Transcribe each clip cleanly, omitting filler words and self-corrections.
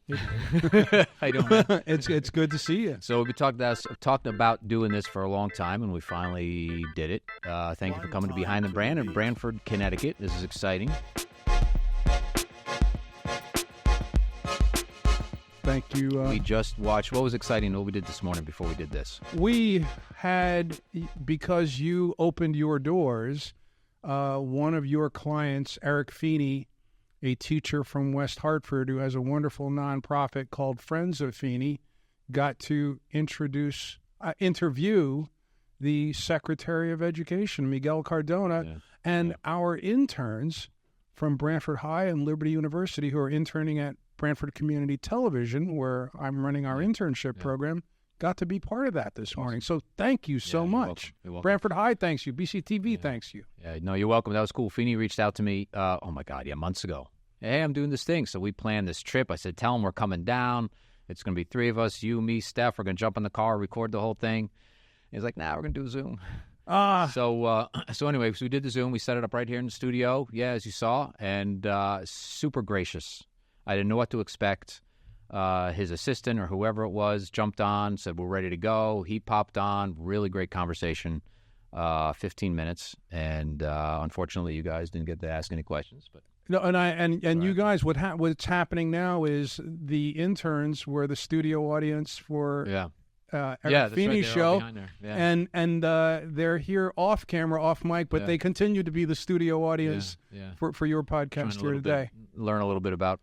How you doing, man? It's good to see you. So we've been talking about doing this for a long time, and we finally did it. Thank you for coming to Behind the Brand in Branford, Connecticut. This is exciting. Thank you. We just watched. What was exciting? What we did this morning before we did this? We had, because you opened your doors, one of your clients, Eric Feeney, a teacher from West Hartford who has a wonderful nonprofit called Friends of Feeney, got to interview the Secretary of Education, Miguel Cardona, and our interns from Branford High and Liberty University who are interning at Branford Community Television, where I'm running our internship program, got to be part of that this morning. So thank you so much. You're welcome. Branford High thanks you. BCTV thanks you. Yeah, no, you're welcome. That was cool. Feeney reached out to me, months ago. Hey, I'm doing this thing. So we planned this trip. I said, tell him we're coming down. It's going to be three of us, you, me, Steph. We're going to jump in the car, record the whole thing. He's like, nah, we're going to do a Zoom. So anyway, so we did the Zoom. We set it up right here in the studio, as you saw, and super gracious. I didn't know what to expect. His assistant or whoever it was jumped on, said we're ready to go. He popped on. Really great conversation, 15 minutes. And unfortunately, you guys didn't get to ask any questions. But no, and you guys, what's happening now is the interns were the studio audience for Eric Feeney's show, and they're here off camera, off mic, but they continue to be the studio audience for your podcast here today. Learn a little bit about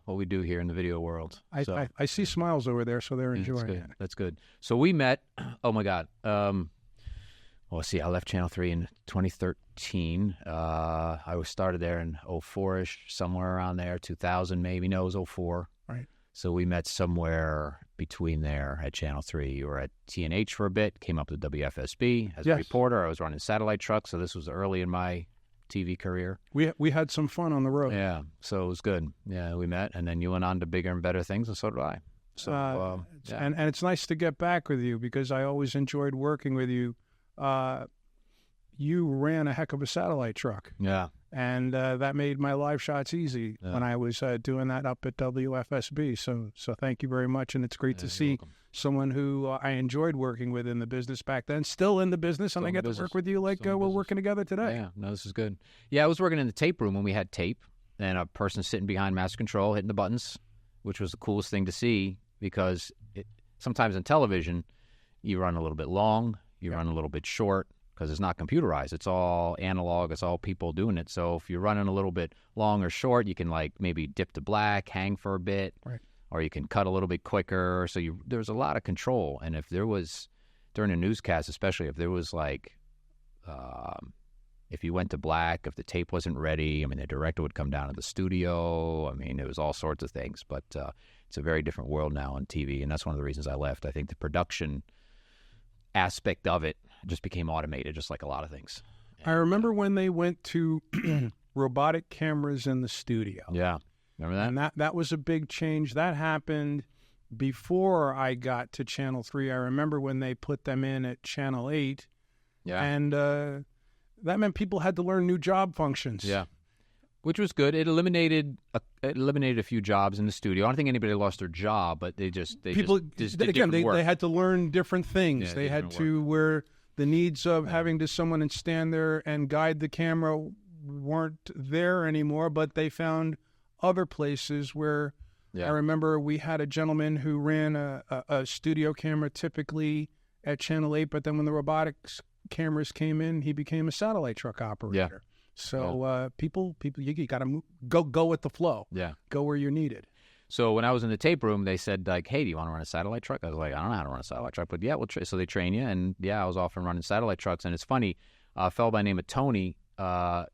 what we do here in the video world. I see smiles over there, so they're enjoying it. That's good. So we met. Oh my God. I left Channel 3 in 2013. I started there in 04-ish, somewhere around there, 2000 maybe. No, it was 04. Right. So we met somewhere between there at Channel 3. You were at TNH for a bit, came up to WFSB as a reporter. I was running satellite trucks, so this was early in my TV career. We had some fun on the road. Yeah, so it was good. Yeah, we met, and then you went on to bigger and better things, and so did I. So, and it's nice to get back with you because I always enjoyed working with you. You ran a heck of a satellite truck. Yeah. And that made my live shots easy when I was doing that up at WFSB. So thank you very much, and it's great to see someone who I enjoyed working with in the business back then, still in the business, and I get to work with you like we're working together today. Yeah, no, this is good. Yeah, I was working in the tape room when we had tape, and a person sitting behind master control hitting the buttons, which was the coolest thing to see because sometimes in television, you run a little bit long, you run a little bit short, because it's not computerized. It's all analog. It's all people doing it. So if you're running a little bit long or short, you can like maybe dip to black, hang for a bit, or you can cut a little bit quicker. So there's a lot of control. And if there was, during a newscast especially, if there was like, if you went to black, if the tape wasn't ready, I mean, the director would come down to the studio. I mean, it was all sorts of things. But it's a very different world now on TV, and that's one of the reasons I left. I think the production aspect of it just became automated, just like a lot of things. I remember when they went to robotic cameras in the studio. Yeah. Remember that? And that was a big change. That happened before I got to Channel 3. I remember when they put them in at Channel 8. Yeah. And that meant people had to learn new job functions. Yeah. Which was good. It eliminated a few jobs in the studio. I don't think anybody lost their job, but they just did work. They had to learn different things. They had to where the needs of having to someone and stand there and guide the camera weren't there anymore, but they found other places where I remember we had a gentleman who ran a studio camera typically at Channel 8, but then when the robotics cameras came in, he became a satellite truck operator. Yeah. So people, you got to go with the flow. Yeah. Go where you're needed. So when I was in the tape room, they said, like, hey, do you want to run a satellite truck? I was like, I don't know how to run a satellite truck. But, so they train you. And, I was off and running satellite trucks. And it's funny, a fellow by the name of Tony,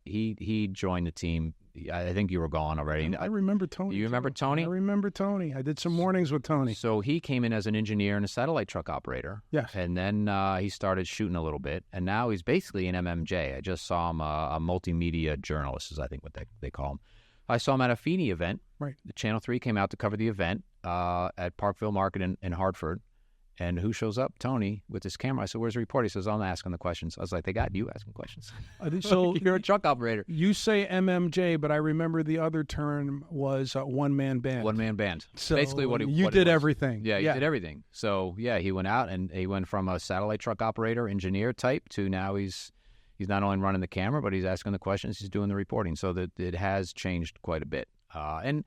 he joined the team. I think you were gone already. I remember Tony. You remember Tony? I remember Tony. I did some mornings with Tony. So he came in as an engineer and a satellite truck operator. Yes. And then he started shooting a little bit. And now he's basically an MMJ. I just saw him, a multimedia journalist is I think what they call him. I saw him at a Feeney event. Right. The Channel 3 came out to cover the event at Parkville Market in Hartford. And who shows up? Tony with his camera. I said, where's the reporter? He says, I'm asking the questions. I was like, they got you asking questions. So you're a truck operator. You say MMJ, but I remember the other term was one-man band. One-man band. So basically you did everything. Yeah, he did everything. So, yeah, he went out and he went from a satellite truck operator, engineer type to now he's not only running the camera, but he's asking the questions, he's doing the reporting. So that it has changed quite a bit. And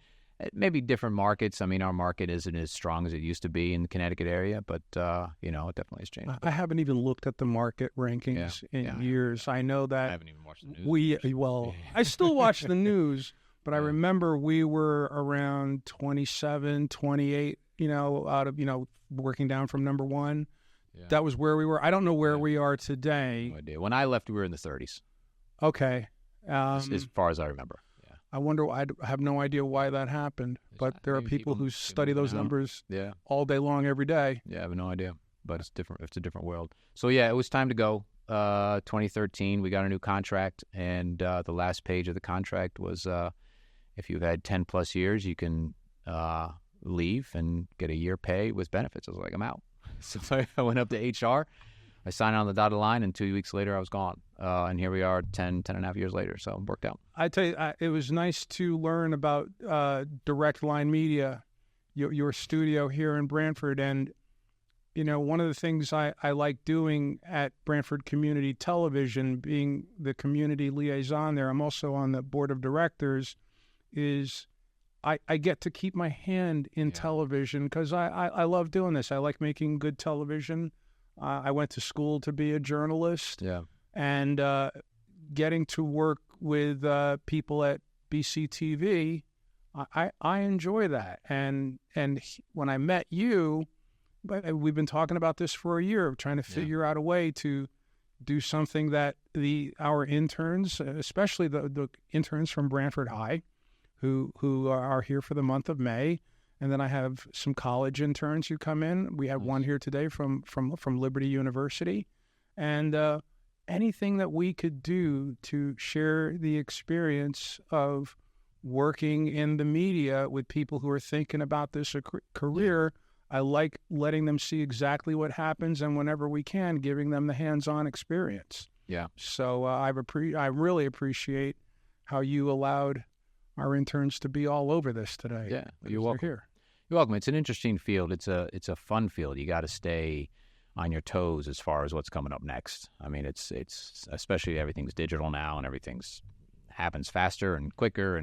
maybe different markets. I mean, our market isn't as strong as it used to be in the Connecticut area, but, it definitely has changed. I haven't even looked at the market rankings in years. I know that I haven't even watched the news. I still watch the news, but I remember we were around 27, 28, out of, working down from number one. Yeah. That was where we were. I don't know where we are today. No idea. When I left, we were in the 30s. Okay. As far as I remember. I wonder, I have no idea why that happened, but there are people who study those numbers all day long, every day. Yeah, I have no idea, but it's different. It's a different world. So, yeah, it was time to go. 2013, we got a new contract, and the last page of the contract was if you've had 10-plus years, you can leave and get a year pay with benefits. I was like, I'm out. So I went up to HR. I signed on the dotted line, and 2 weeks later, I was gone. And here we are 10 and a half years later, so it worked out. I tell you, it was nice to learn about Direct Line Media, your studio here in Branford. And, one of the things I like doing at Branford Community Television, being the community liaison there, I'm also on the board of directors, is I get to keep my hand in television because I love doing this. I like making good television. I went to school to be a journalist, and getting to work with people at BCTV, I enjoy that. And when I met you, we've been talking about this for a year, trying to figure out a way to do something that our interns, especially the interns from Branford High, who are here for the month of May. And then I have some college interns who come in. We have one here today from Liberty University. And anything that we could do to share the experience of working in the media with people who are thinking about this career, I like letting them see exactly what happens, and whenever we can, giving them the hands-on experience. Yeah. So I really appreciate how you allowed our interns to be all over this today. Yeah, you're welcome. Here. You're welcome. It's an interesting field. It's a fun field. You got to stay on your toes as far as what's coming up next. I mean, it's especially everything's digital now and everything's happens faster and quicker.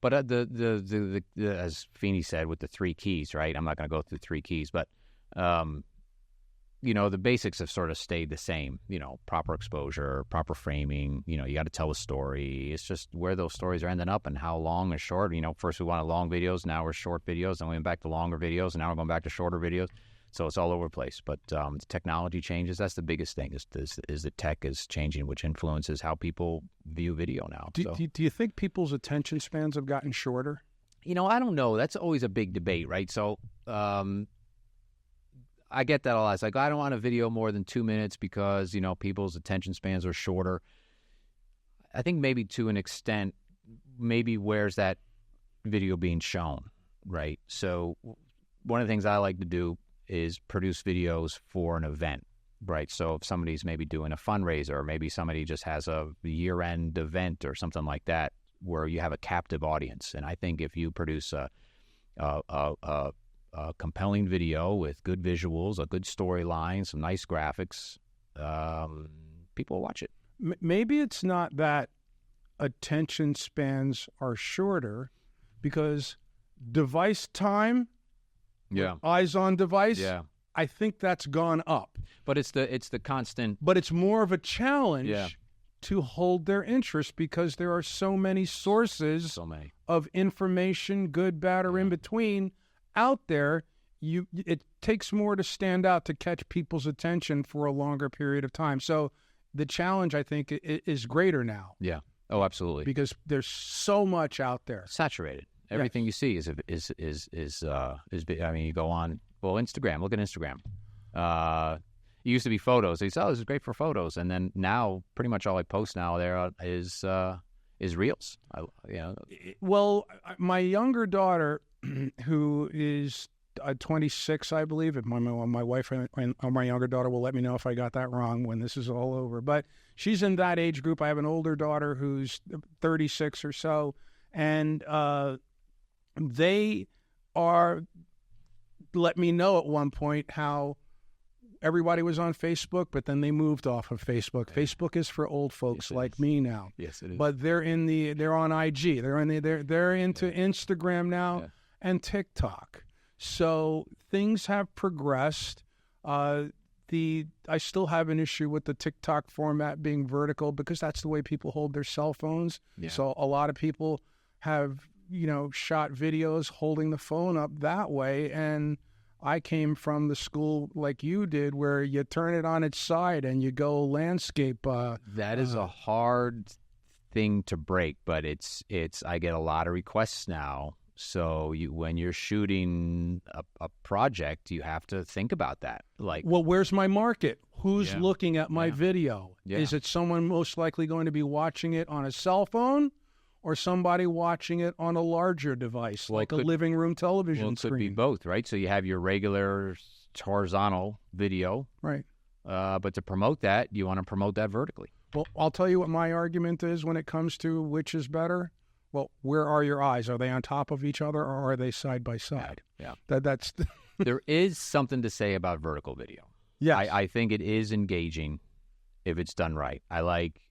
But the as Feeney said with the 3 keys, right? I'm not going to go through 3 keys, but the basics have sort of stayed the same. Proper exposure, proper framing. You got to tell a story. It's just where those stories are ending up and how long or short. First we wanted long videos, now we're short videos, then we went back to longer videos, and now we're going back to shorter videos. So it's all over the place. But the technology changes. That's the biggest thing. Is the tech is changing, which influences how people view video now. Do you think people's attention spans have gotten shorter? I don't know. That's always a big debate, right? So I get that a lot. It's like, I don't want a video more than 2 minutes because, people's attention spans are shorter. I think maybe to an extent, maybe where's that video being shown, right? So one of the things I like to do is produce videos for an event, right? So if somebody's maybe doing a fundraiser, or maybe somebody just has a year-end event or something like that, where you have a captive audience. And I think if you produce a compelling video with good visuals, a good storyline, some nice graphics, people will watch it. Maybe it's not that attention spans are shorter, because device time, eyes on device, I think that's gone up. But it's the constant. But it's more of a challenge to hold their interest, because there are so many sources of information, good, bad, or in between, out there. It takes more to stand out to catch people's attention for a longer period of time. So the challenge, I think, is greater now. Yeah. Oh, absolutely. Because there's so much out there. Saturated. Everything you see is I mean, you go on, Instagram. Look at Instagram. It used to be photos. They say, this is great for photos, and then now pretty much all I post now there is reels. Well, my younger daughter, who is 26, I believe. If my wife and my younger daughter will let me know if I got that wrong when this is all over. But she's in that age group. I have an older daughter who's 36 or so, and they let me know at one point how everybody was on Facebook, but then they moved off of Facebook. Facebook is for old folks like me now. Yes, it is. But they're on IG. They're into Instagram now and TikTok. So things have progressed. I still have an issue with the TikTok format being vertical because that's the way people hold their cell phones. Yeah. So a lot of people have, shot videos holding the phone up that way, and I came from the school like you did where you turn it on its side and you go landscape. That is a hard thing to break, but I get a lot of requests now. So when you're shooting a project, you have to think about that. Well, where's my market? Who's looking at my video? Yeah. Is it someone most likely going to be watching it on a cell phone, or somebody watching it on a larger device, like a living room television screen? It could be both, right? So you have your regular horizontal video. Right. But to promote that, you want to promote that vertically. Well, I'll tell you what my argument is when it comes to which is better. Well, where are your eyes? Are they on top of each other, or are they side by side? Yeah. That's There is something to say about vertical video. Yeah. I think it is engaging if it's done right. I like...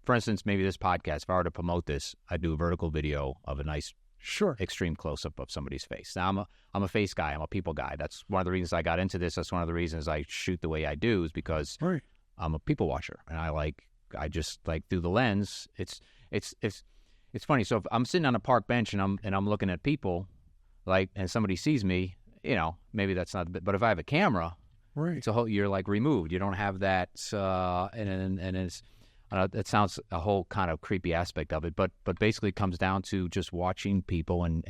for instance, maybe this podcast, if I were to promote this, I'd do a vertical video of a nice, extreme close-up of somebody's face. Now, I'm a face guy. I'm a people guy. That's one of the reasons I got into this. That's one of the reasons I shoot the way I do, is because I'm a people watcher, and I just like through the lens. It's funny. So if I'm sitting on a park bench and I'm looking at people, and somebody sees me, maybe that's not. But if I have a camera, it's a whole. You're removed. You don't have that, and it's. It sounds a whole kind of creepy aspect of it, but basically it comes down to just watching people and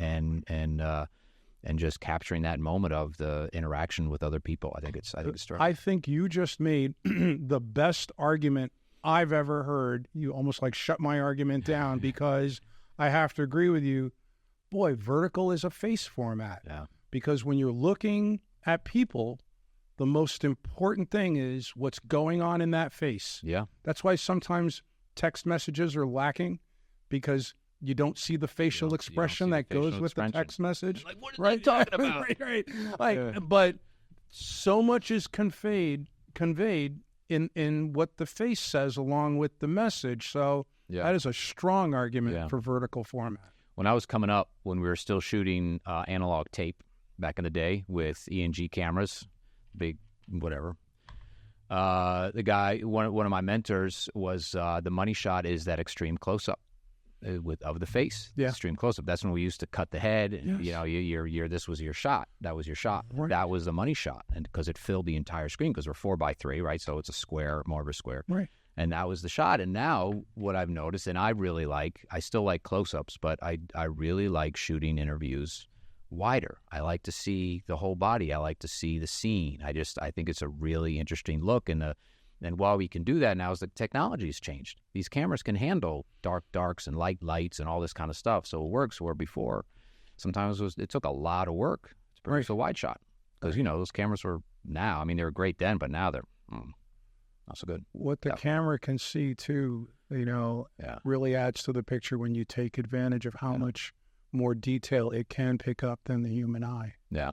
just capturing that moment of the interaction with other people. I think it's true. I think you just made the best argument I've ever heard. You almost shut my argument down because I have to agree with you. Boy, vertical is a face format. Yeah. Because when you're looking at people, the most important thing is what's going on in that face. Yeah. That's why sometimes text messages are lacking, because you don't see the facial expression that goes with the text message. What are they talking about? right. But so much is conveyed in what the face says along with the message. So that is a strong argument for vertical format. When I was coming up, when we were still shooting analog tape back in the day with E&G cameras, big whatever, the guy, one of my mentors was the money shot is that extreme close-up of the face. Extreme close-up. That's when we used to cut the head. And, this was your shot. That was your shot. Right. That was the money shot, and because it filled the entire screen, because we're 4x3, right? So it's a square, more of a square. Right. And that was the shot. And now what I've noticed, and I still like close-ups, but I really like shooting interviews wider. I like to see the whole body. I like to see the scene. I think it's a really interesting look. And while we can do that now, is the technology's changed. These cameras can handle darks and lights and all this kind of stuff. So it works. Where before, sometimes it took a lot of work to produce a wide shot, because those cameras were now. They were great then, but now they're not so good. What the camera can see too, really adds to the picture when you take advantage of how much more detail it can pick up than the human eye. Yeah.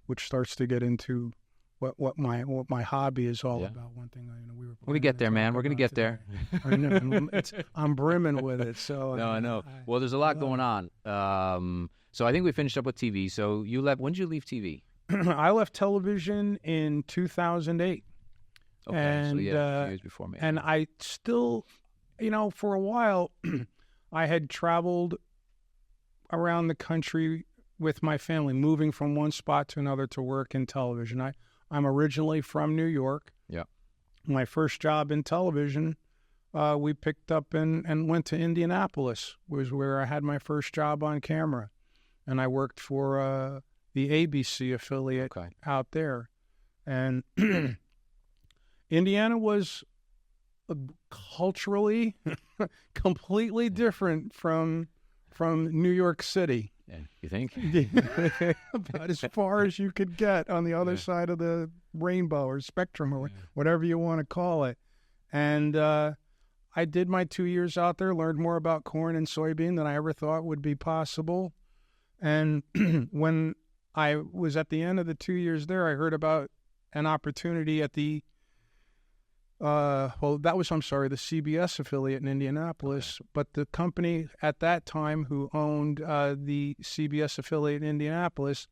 Which starts to get into what my hobby is all about. One thing we're gonna get there, man. We're gonna get there. I know. I'm brimming with it. So no, I know. Well, there's a lot going on. So I think we finished up with TV. So you left. When did you leave TV? I left television in 2008. Okay, and, so 2 years before me. And I still, for a while, I had traveled around the country with my family, moving from one spot to another to work in television. I'm originally from New York. Yeah. My first job in television, we picked up and went to Indianapolis, was where I had my first job on camera. And I worked for the ABC affiliate out there. And Indiana was culturally completely different from New York City. Yeah. You think? About as far as you could get on the other side of the rainbow or spectrum or whatever you want to call it. And I did my 2 years out there, learned more about corn and soybean than I ever thought would be possible. And when I was at the end of the 2 years there, I heard about an opportunity at the the CBS affiliate in Indianapolis. Okay. But the company at that time who owned the CBS affiliate in Indianapolis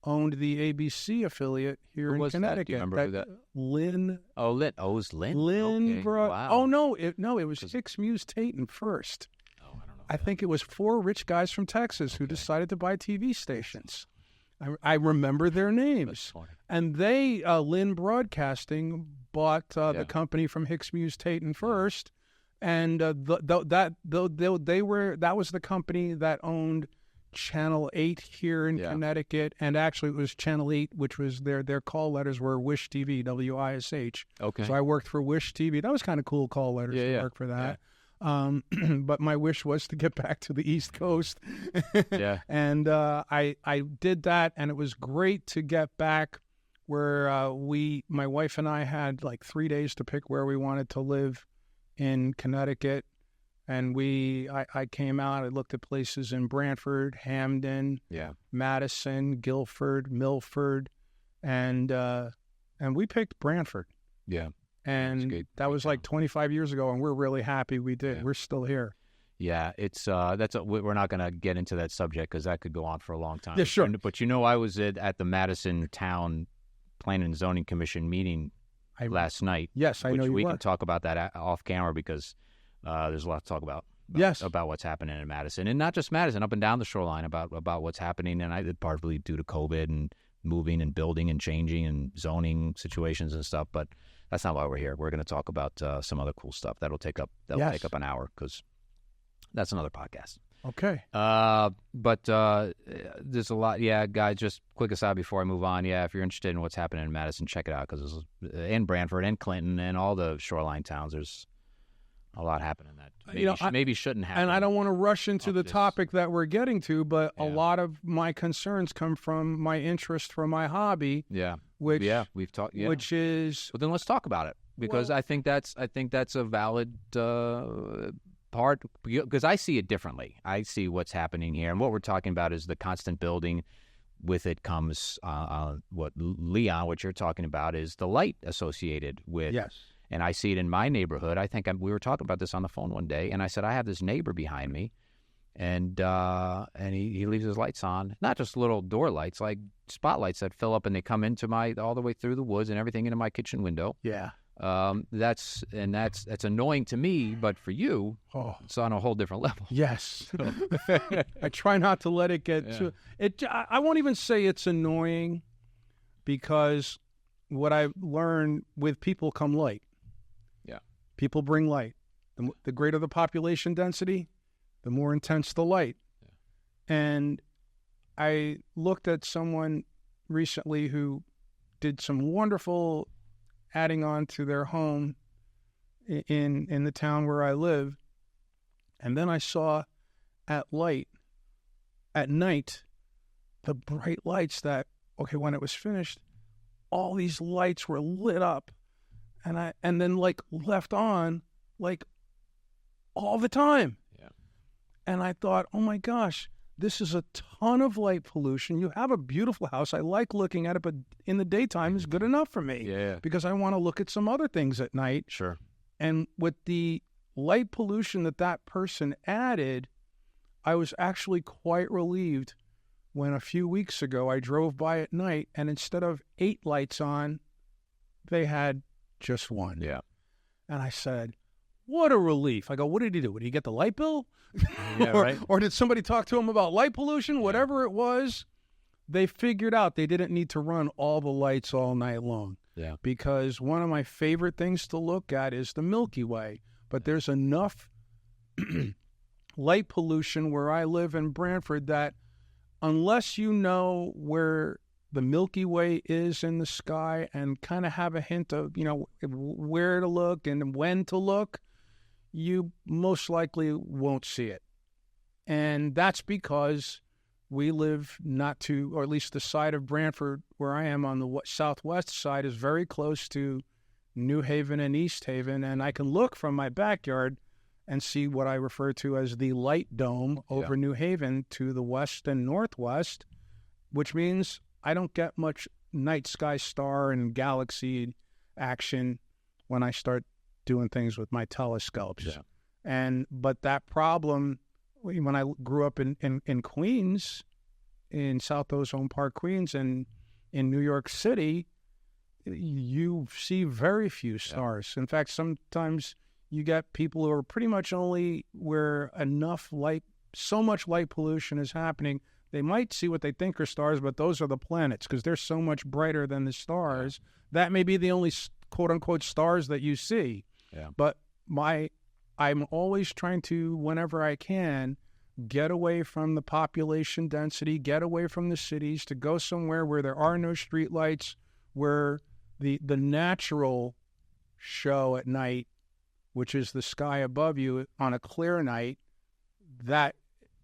owned the ABC affiliate here in Connecticut. Do you remember who that? Lynn. Oh, Lynn. Oh, it was Lynn? Lynn. Okay. Wow. Oh, no, it was Hicks Muse Tatum first. Oh, I don't know. I think it was 4 rich guys from Texas who decided to buy TV stations. I remember their names. And they, Lynn Broadcasting, bought the company from Hicks Muse Tatum first. And that was the company that owned Channel 8 here in Connecticut, and actually it was Channel 8, which was their call letters were Wish TV, WISH. Okay. So I worked for Wish TV. That was kind of cool call letters to work for that. Yeah. But my wish was to get back to the East Coast. Yeah. And I did that, and it was great to get back where my wife and I had like 3 days to pick where we wanted to live in Connecticut. And I came out, I looked at places in Branford, Hamden, Madison, Guilford, Milford, and we picked Branford. Yeah. And that was like 25 years ago, and we're really happy we did. Yeah. We're still here. Yeah, it's we're not going to get into that subject because that could go on for a long time. Yeah, sure. But I was at the Madison Town Planning and Zoning Commission meeting last night. Yes, I know you we were. Can talk about that off camera because there's a lot to talk about. About what's happening in Madison, and not just Madison, up and down the shoreline about what's happening, and partly due to COVID and moving and building and changing and zoning situations and stuff. But that's not why we're here. We're going to talk about some other cool stuff that'll take up an hour because that's another podcast. Okay. But there's a lot. Yeah, guys, just quick aside before I move on. Yeah, if you're interested in what's happening in Madison, check it out because in Branford and Clinton and all the shoreline towns, there's a lot happening that maybe shouldn't happen. And I don't want to rush into the topic that we're getting to, but a lot of my concerns come from my interest for my hobby. Yeah. Which we've talked. Yeah. Which is well, then let's talk about it because I think that's a valid part because I see it differently. I see what's happening here, and what we're talking about is the constant building. With it comes what you're talking about is the light associated with. Yes. And I see it in my neighborhood. I think we were talking about this on the phone one day, and I said, I have this neighbor behind me, and he leaves his lights on, not just little door lights, like spotlights that fill up and they come into all the way through the woods and everything into my kitchen window. Yeah. That's annoying to me, but for you, it's on a whole different level. Yes. I try not to let it get to it. I won't even say it's annoying because what I've learned with people come light. Yeah. People bring light. The greater the population density, the more intense the light. Yeah. And I looked at someone recently who did some wonderful adding on to their home in the town where I live. And then I saw at night, the bright lights that, when it was finished, all these lights were lit up and then like left on like all the time. Yeah. And I thought, oh my gosh, this is a ton of light pollution. You have a beautiful house. I like looking at it, but in the daytime is good enough for me. Yeah. Because I want to look at some other things at night. Sure. And with the light pollution that person added, I was actually quite relieved when a few weeks ago I drove by at night and instead of 8 lights on, they had just 1. Yeah. And I said, what a relief. I go, what did he do? Did he get the light bill? Yeah, right. Or did somebody talk to him about light pollution? Whatever it was, they figured out they didn't need to run all the lights all night long. Yeah. Because one of my favorite things to look at is the Milky Way. But there's enough light pollution where I live in Branford that unless you know where the Milky Way is in the sky and kind of have a hint of, where to look and when to look, you most likely won't see it. And that's because we live not to, or at least the side of Branford where I am on the southwest side is very close to New Haven and East Haven, and I can look from my backyard and see what I refer to as the light dome over New Haven to the west and northwest, which means I don't get much night sky star and galaxy action when I start doing things with my telescopes. Yeah. But that problem, when I grew up in Queens, in South Ozone Park, Queens, and in New York City, you see very few stars. In fact, sometimes you get people who are pretty much only where enough light, so much light pollution is happening, they might see what they think are stars, but those are the planets because they're so much brighter than the stars. That may be the only quote-unquote stars that you see. Yeah. But I'm always trying to, whenever I can, get away from the population density, get away from the cities, to go somewhere where there are no streetlights, where the natural show at night, which is the sky above you on a clear night, that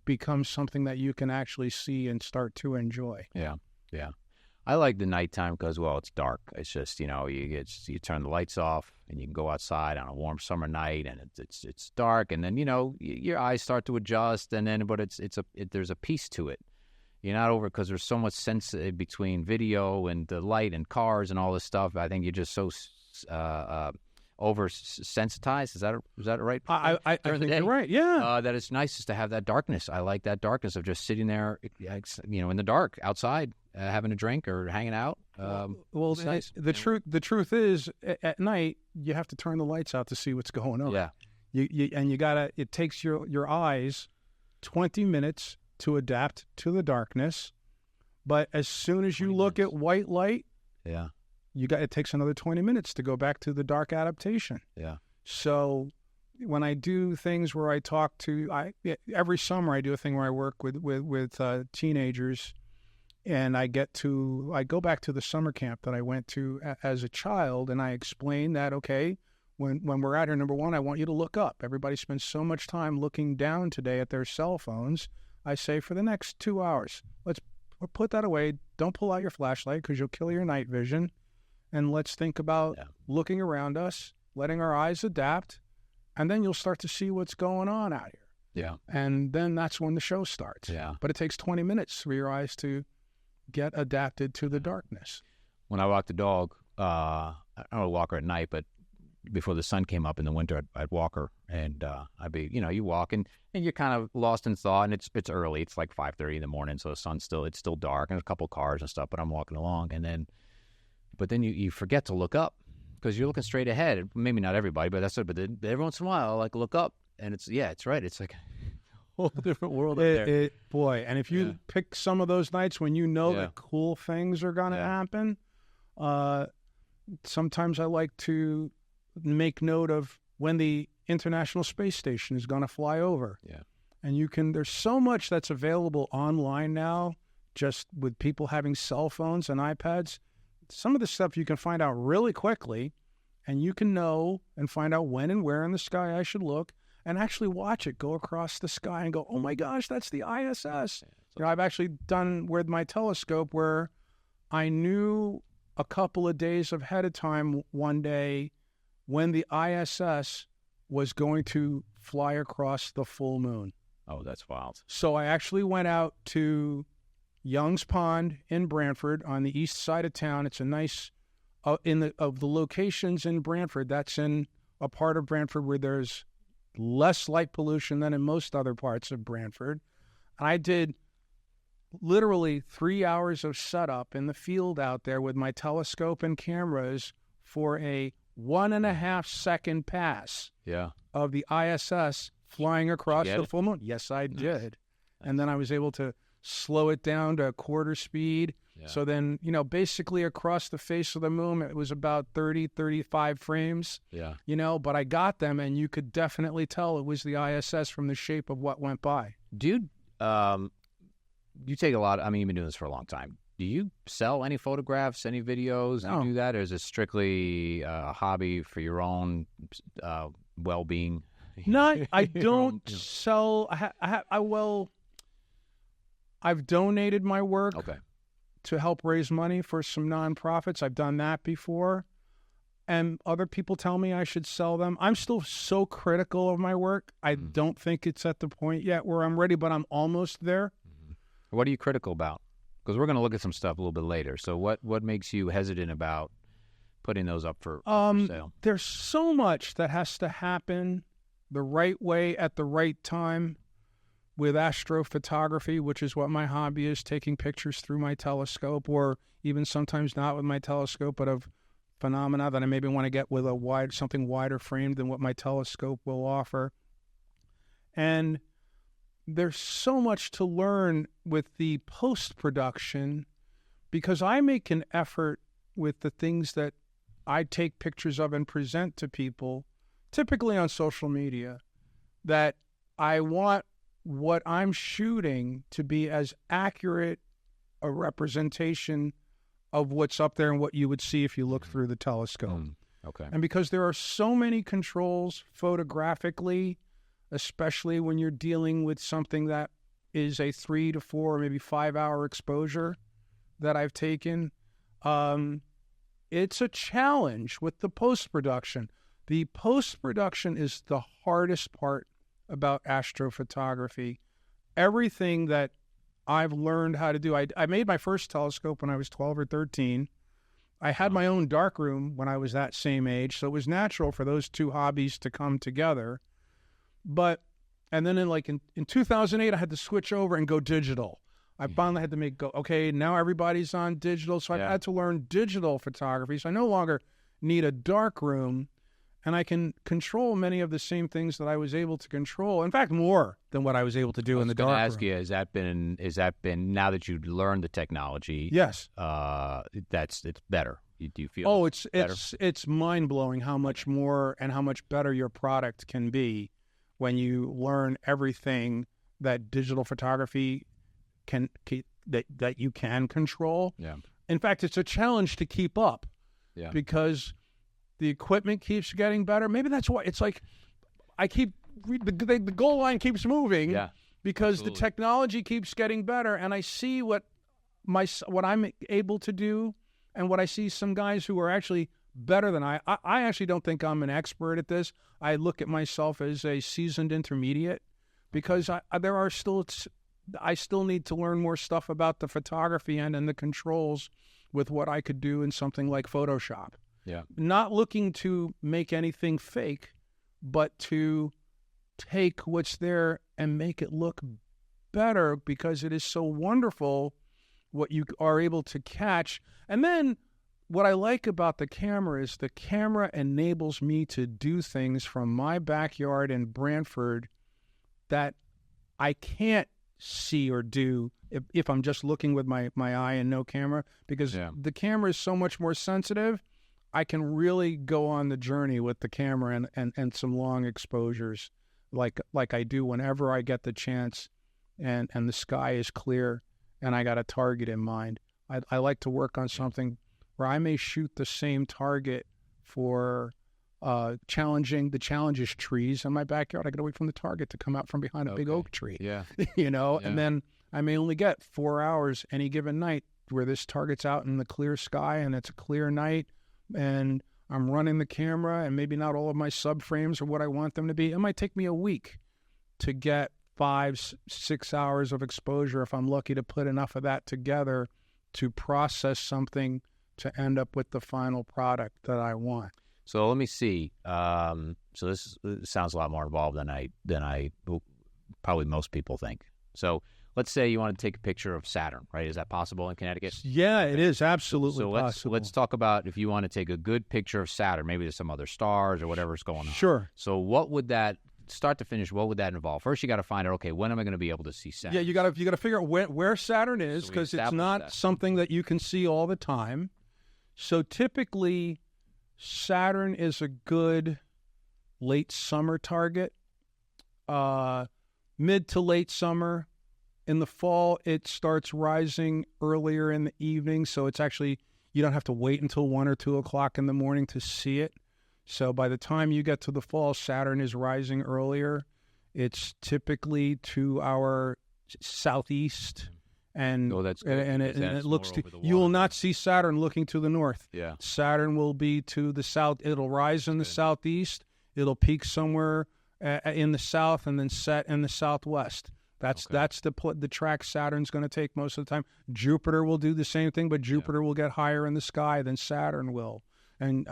becomes something that you can actually see and start to enjoy. Yeah, yeah. I like the nighttime because, well, it's dark. It's just, you turn the lights off and you can go outside on a warm summer night and it's dark, and then, your eyes start to adjust, and then, but there's a peace to it. You're not over, because there's so much sense between video and the light and cars and all this stuff. I think you're just so over-sensitized. Is that right? I think you're right, yeah. That it's nice just to have that darkness. I like that darkness of just sitting there, in the dark, outside, having a drink or hanging out. Well, it's nice. The truth is, at night, you have to turn the lights out to see what's going on. Yeah. It takes your eyes 20 minutes to adapt to the darkness, but as soon as you look at white light, it takes another 20 minutes to go back to the dark adaptation. Yeah. So when I do things where I talk to, every summer I do a thing where I work with teenagers, and I go back to the summer camp that I went to as a child, and I explain that, okay, when we're out here, number one, I want you to look up. Everybody spends so much time looking down today at their cell phones. I say, for the next 2 hours, let's put that away. Don't pull out your flashlight because you'll kill your night vision. And let's think about looking around us, letting our eyes adapt, and then you'll start to see what's going on out here. Yeah. And then that's when the show starts. Yeah. But it takes 20 minutes for your eyes to get adapted to the darkness. When I walk the dog, I don't walk her at night, but before the sun came up in the winter, I'd walk her, and I'd be, you walk, and you're kind of lost in thought, and it's early. It's like 5:30 in the morning, so the sun's it's still dark, and there's a couple cars and stuff, but I'm walking along, and then you forget to look up because you're looking straight ahead. Maybe not everybody, but that's it. But then every once in a while, I look up, and it's right. It's like a whole different world up there. Boy, and if you pick some of those nights when that cool things are going to happen, sometimes I like to make note of when the International Space Station is going to fly over. Yeah. And there's so much that's available online now, just with people having cell phones and iPads. Some of the stuff you can find out really quickly, and you can know and find out when and where in the sky I should look, and actually watch it go across the sky and go, oh my gosh, that's the ISS. I've actually done with my telescope where I knew a couple of days ahead of time one day when the ISS was going to fly across the full moon. Oh, that's wild. So I actually went out to Young's Pond in Branford on the east side of town. It's a nice, of the locations in Branford, that's in a part of Branford where there's less light pollution than in most other parts of Branford. I did literally 3 hours of setup in the field out there with my telescope and cameras for a 1.5 second pass of the ISS flying across the full moon. Yes, I did. Nice. And then I was able to slow it down to a quarter speed. Yeah. So then, basically across the face of the moon, it was about 30, 35 frames. Yeah. But I got them, and you could definitely tell it was the ISS from the shape of what went by. Dude, you take a lot. You've been doing this for a long time. Do you sell any photographs, any videos? No. Do you do that, or is it strictly a hobby for your own well-being? No, I don't sell. I will. I've donated my work Okay. to help raise money for some nonprofits. I've done that before. And other people tell me I should sell them. I'm still so critical of my work. I don't think it's at the point yet where I'm ready, but I'm almost there. What are you critical about? Because we're going to look at some stuff a little bit later. So what makes you hesitant about putting those up for sale? There's so much that has to happen the right way at the right time with astrophotography, which is what my hobby is, taking pictures through my telescope, or even sometimes not with my telescope, but of phenomena that I maybe want to get with something wider framed than what my telescope will offer. And there's so much to learn with the post-production, because I make an effort with the things that I take pictures of and present to people, typically on social media, that I want what I'm shooting to be as accurate a representation of what's up there and what you would see if you look through the telescope. Okay. And because there are so many controls photographically, especially when you're dealing with something that is a 3 to 4, maybe 5 hour exposure that I've taken, it's a challenge with the post-production. The post-production is the hardest part about astrophotography. Everything that I've learned how to do. I made my first telescope when I was 12 or 13. I had my own darkroom when I was that same age, so it was natural for those two hobbies to come together. And then in 2008, I had to switch over and go digital. I finally had to okay, now everybody's on digital, so I had to learn digital photography. So I no longer need a darkroom, and I can control many of the same things that I was able to control. In fact, more than what I was able to do in the darkroom. I was going to ask you, has that been now that you've learned the technology? Yes. It's better. Do you feel? Oh, better? it's mind blowing how much more and how much better your product can be when you learn everything that digital photography that you can control. Yeah. In fact, it's a challenge to keep up. Yeah. Because the equipment keeps getting better. Maybe that's why it's like the goal line keeps moving. Yeah, because absolutely. the technology keeps getting better, and I see what I'm able to do, and what I see some guys who are actually better than I actually don't think I'm an expert at this. I look at myself as a seasoned intermediate, because I still need to learn more stuff about the photography end and the controls with what I could do in something like Photoshop. Yeah. Not looking to make anything fake, but to take what's there and make it look better, because it is so wonderful what you are able to catch. And then what I like about the camera is the camera enables me to do things from my backyard in Branford that I can't see or do if I'm just looking with my eye and no camera, because the camera is so much more sensitive. I can really go on the journey with the camera and some long exposures like I do whenever I get the chance and the sky is clear and I got a target in mind. I like to work on something where I may shoot the same target for the challenge is trees in my backyard. I got to wait for the target to come out from behind a big oak tree. Yeah. And then I may only get 4 hours any given night where this target's out in the clear sky and it's a clear night, and I'm running the camera, and maybe not all of my subframes are what I want them to be. It might take me a week to get 5-6 hours of exposure if I'm lucky to put enough of that together to process something to end up with the final product that I want. So let me see. So this sounds a lot more involved than I probably most people think. So let's say you want to take a picture of Saturn, right? Is that possible in Connecticut? Yeah, it is absolutely possible. So let's talk about if you want to take a good picture of Saturn. Maybe there's some other stars or whatever's going on. Sure. So what would that, start to finish, what would that involve? First, you got to find out, okay, when am I going to be able to see Saturn? Yeah, you got to figure out where Saturn is, because it's not something that you can see all the time. So typically, Saturn is a good late summer target, mid to late summer. In the fall, it starts rising earlier in the evening, so it's actually, you don't have to wait until 1 or 2 o'clock in the morning to see it. So by the time you get to the fall, Saturn is rising earlier. It's typically to our southeast, And that's good. And it looks to you will not see Saturn looking to the north. Yeah. Saturn will be to the south. It'll rise in the southeast. It'll peak somewhere in the south and then set in the southwest. That's the track Saturn's going to take most of the time. Jupiter will do the same thing, but Jupiter will get higher in the sky than Saturn will. And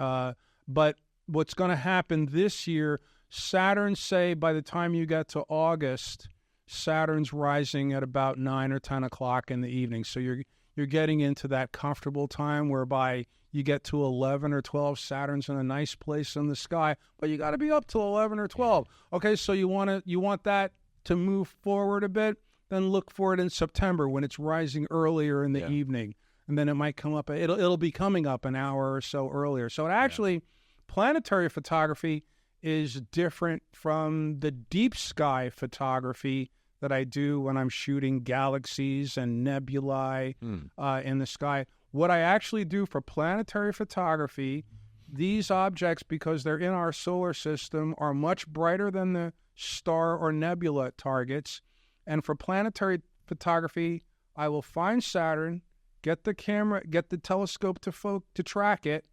but what's going to happen this year? Saturn, say by the time you get to August, Saturn's rising at about 9 or 10 o'clock in the evening. So you're getting into that comfortable time whereby you get to 11 or 12, Saturn's in a nice place in the sky, but you got to be up till 11 or 12. Okay, so you want that to move forward a bit, then look for it in September when it's rising earlier in the evening, and then it might come up. It'll be coming up an hour or so earlier. So it actually, planetary photography is different from the deep sky photography that I do when I'm shooting galaxies and nebulae in the sky. What I actually do for planetary photography, these objects, because they're in our solar system, are much brighter than the star or nebula targets. And for planetary photography, I will find Saturn, get the camera, get the telescope to track it,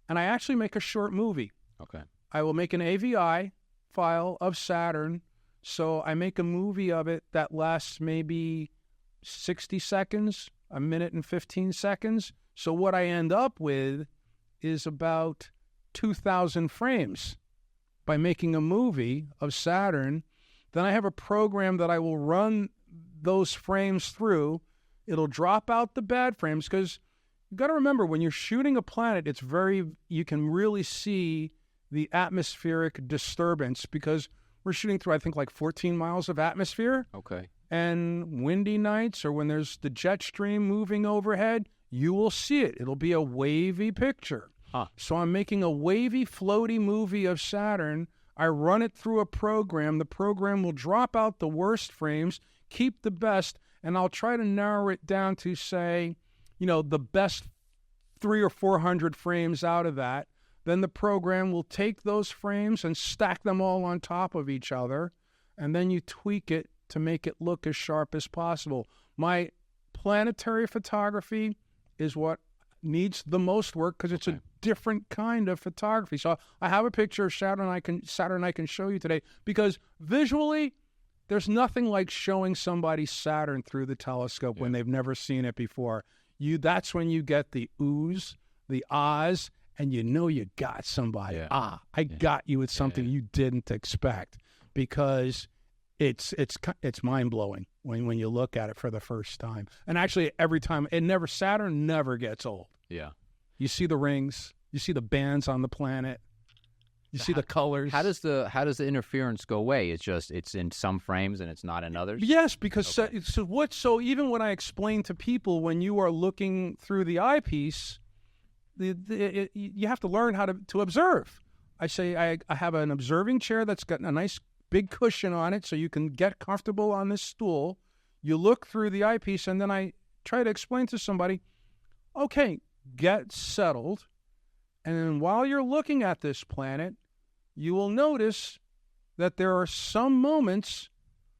and I actually make a short movie. Okay. I will make an AVI file of Saturn. So I make a movie of it that lasts maybe 60 seconds, a minute and 15 seconds. So what I end up with is about 2,000 frames by making a movie of Saturn. Then I have a program that I will run those frames through. It'll drop out the bad frames because you've got to remember when you're shooting a planet, you can really see the atmospheric disturbance because we're shooting through, I think, like 14 miles of atmosphere. Okay. And windy nights or when there's the jet stream moving overhead, you will see it. It'll be a wavy picture. Huh. So I'm making a wavy, floaty movie of Saturn. I run it through a program. The program will drop out the worst frames, keep the best, and I'll try to narrow it down to, say, the best 300 or 400 frames out of that. Then the program will take those frames and stack them all on top of each other, and then you tweak it to make it look as sharp as possible. My planetary photography is what needs the most work because it's a different kind of photography. So I have a picture of Saturn I can show you today because visually there's nothing like showing somebody Saturn through the telescope when they've never seen it before. That's when you get the oohs, the ahs, and you got somebody. Yeah. I got you with something you didn't expect because it's mind-blowing when you look at it for the first time. And actually, every time, Saturn never gets old. Yeah. You see the rings. You see the bands on the planet. You see the colors. How does the interference go away? It's in some frames and it's not in others? Yes, because so even when I explain to people when you are looking through the eyepiece, you have to learn how to observe. I say I have an observing chair that's got a nice big cushion on it so you can get comfortable on this stool. You look through the eyepiece, and then I try to explain to somebody, okay, get settled. And then while you're looking at this planet, you will notice that there are some moments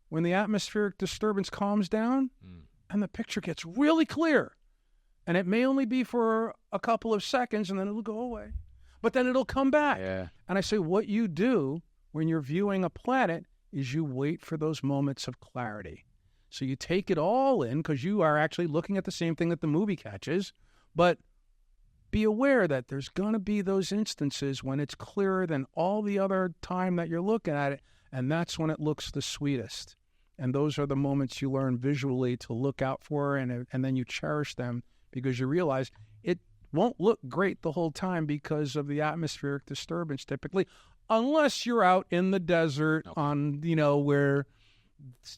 when the atmospheric disturbance calms down and the picture gets really clear. And it may only be for a couple of seconds, and then it'll go away. But then it'll come back. Yeah. And I say what you do when you're viewing a planet is you wait for those moments of clarity. So you take it all in because you are actually looking at the same thing that the movie catches. But be aware that there's going to be those instances when it's clearer than all the other time that you're looking at it, and that's when it looks the sweetest. And those are the moments you learn visually to look out for, and then you cherish them because you realize it won't look great the whole time because of the atmospheric disturbance typically, unless you're out in the desert on, where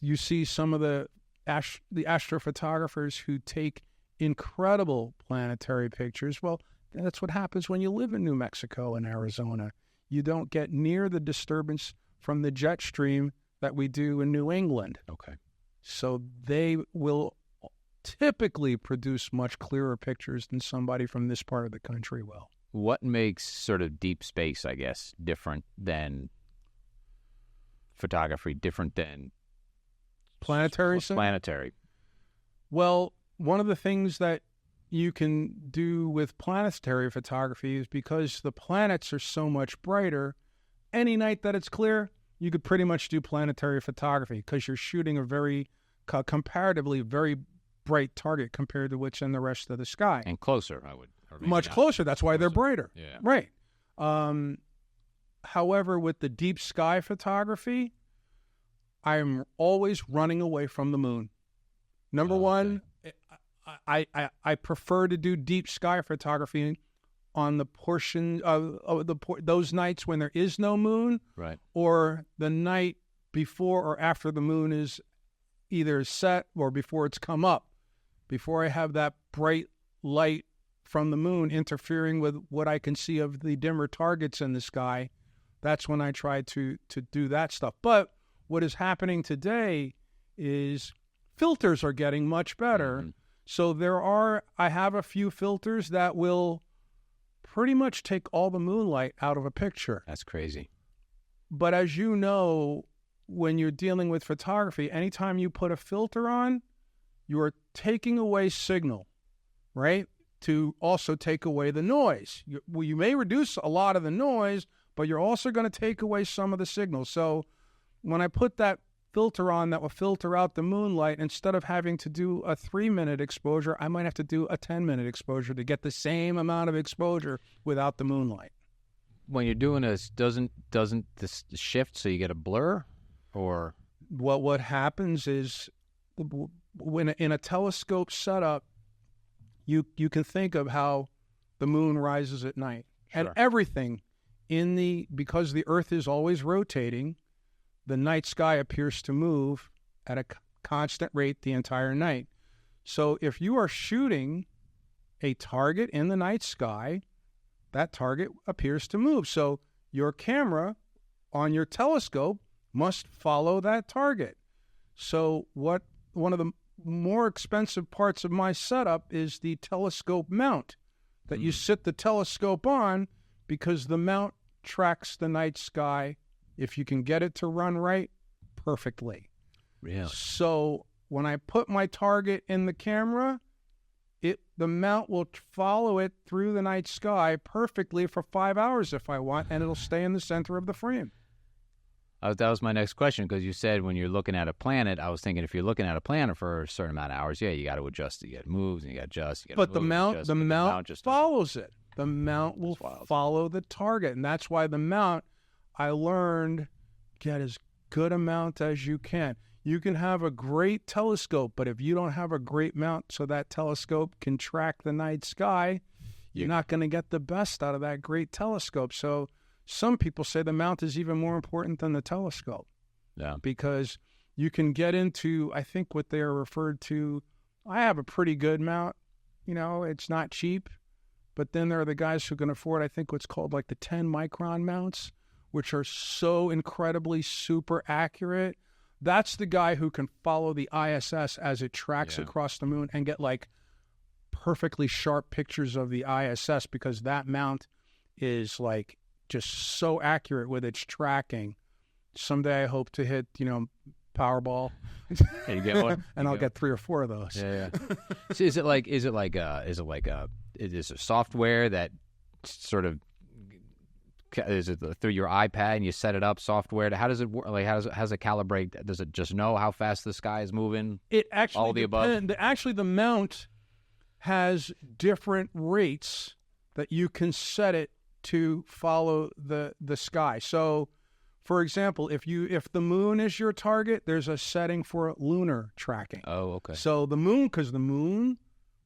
you see some of the astrophotographers who take incredible planetary pictures. Well, that's what happens when you live in New Mexico and Arizona. You don't get near the disturbance from the jet stream that we do in New England. Okay. So they will typically produce much clearer pictures than somebody from this part of the country will. What makes sort of deep space, I guess, different than photography, different than planetary? Planetary. Well, one of the things that you can do with planetary photography is because the planets are so much brighter, any night that it's clear, you could pretty much do planetary photography because you're shooting a very, comparatively very bright target compared to what's in the rest of the sky. And closer, I would. Much closer. That's why they're brighter. Yeah. Right. However, with the deep sky photography, I'm always running away from the moon. Number one, I prefer to do deep sky photography on the portion of those nights when there is no moon, right, or the night before or after the moon is either set or before it's come up, before I have that bright light from the moon interfering with what I can see of the dimmer targets in the sky. That's when I try to do that stuff. But what is happening today is filters are getting much better. Mm-hmm. So I have a few filters that will pretty much take all the moonlight out of a picture. That's crazy. But as you know, when you're dealing with photography, anytime you put a filter on, you're taking away signal, right? To also take away the noise. You may reduce a lot of the noise, but you're also going to take away some of the signal. So when I put that filter on that will filter out the moonlight, instead of having to do a 3-minute exposure, I might have to do a 10-minute exposure to get the same amount of exposure without the moonlight. When you're doing this, doesn't this shift so you get a blur? Or what happens is when in a telescope setup, you can think of how the moon rises at night. Sure. And everything because the Earth is always rotating, the night sky appears to move at a constant rate the entire night. So if you are shooting a target in the night sky, that target appears to move. So your camera on your telescope must follow that target. So one of the more expensive parts of my setup is the telescope mount that you sit the telescope on, because the mount tracks the night sky, if you can get it to run right, perfectly. Really? So when I put my target in the camera, the mount will follow it through the night sky perfectly for 5 hours if I want, and it'll stay in the center of the frame. That was my next question, because you said when you're looking at a planet, I was thinking if you're looking at a planet for a certain amount of hours, you got to adjust it. You got to move, and you got to adjust. But the mount just follows it. The mount will follow the target, and that's why the mount, I learned, get as good a mount as you can. You can have a great telescope, but if you don't have a great mount so that telescope can track the night sky, you're not going to get the best out of that great telescope. So some people say the mount is even more important than the telescope. Yeah. Because you can get into, I think what they are referred to, I have a pretty good mount. It's not cheap. But then there are the guys who can afford, I think, what's called like the 10-micron mounts, which are so incredibly super accurate. That's the guy who can follow the ISS as it tracks across the moon and get like perfectly sharp pictures of the ISS, because that mount is like just so accurate with its tracking. Someday I hope to hit, Powerball. Hey, you get one, and I'll get 3 or 4 of those. Yeah. So is it software that sort of, is it through your iPad and you set it up software? How does it work? Like, how does it calibrate? Does it just know how fast the sky is moving? It actually all the above. Actually, the mount has different rates that you can set it to follow the sky. So, for example, if the moon is your target, there's a setting for lunar tracking. Oh, okay. So because the moon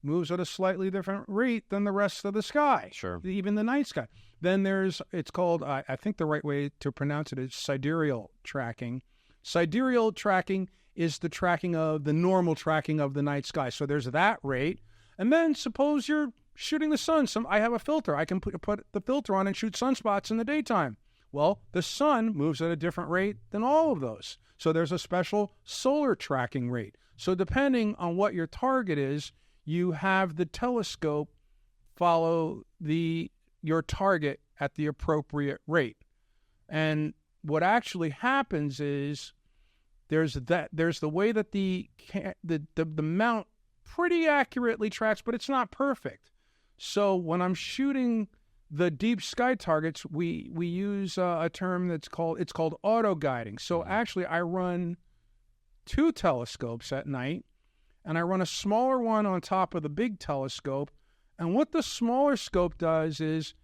moves at a slightly different rate than the rest of the sky. Sure. Even the night sky. Then it's called, I think the right way to pronounce it is sidereal tracking. Sidereal tracking is the normal tracking of the night sky. So there's that rate. And then suppose you're shooting the sun. I have a filter. I can put the filter on and shoot sunspots in the daytime. Well, the sun moves at a different rate than all of those. So there's a special solar tracking rate. So depending on what your target is, you have the telescope follow your target at the appropriate rate. And what actually happens is there's the way that the mount pretty accurately tracks, but it's not perfect. So when I'm shooting the deep sky targets, we use a term it's called auto guiding. So actually, I run 2 telescopes at night, and I run a smaller one on top of the big telescope. And what the smaller scope does is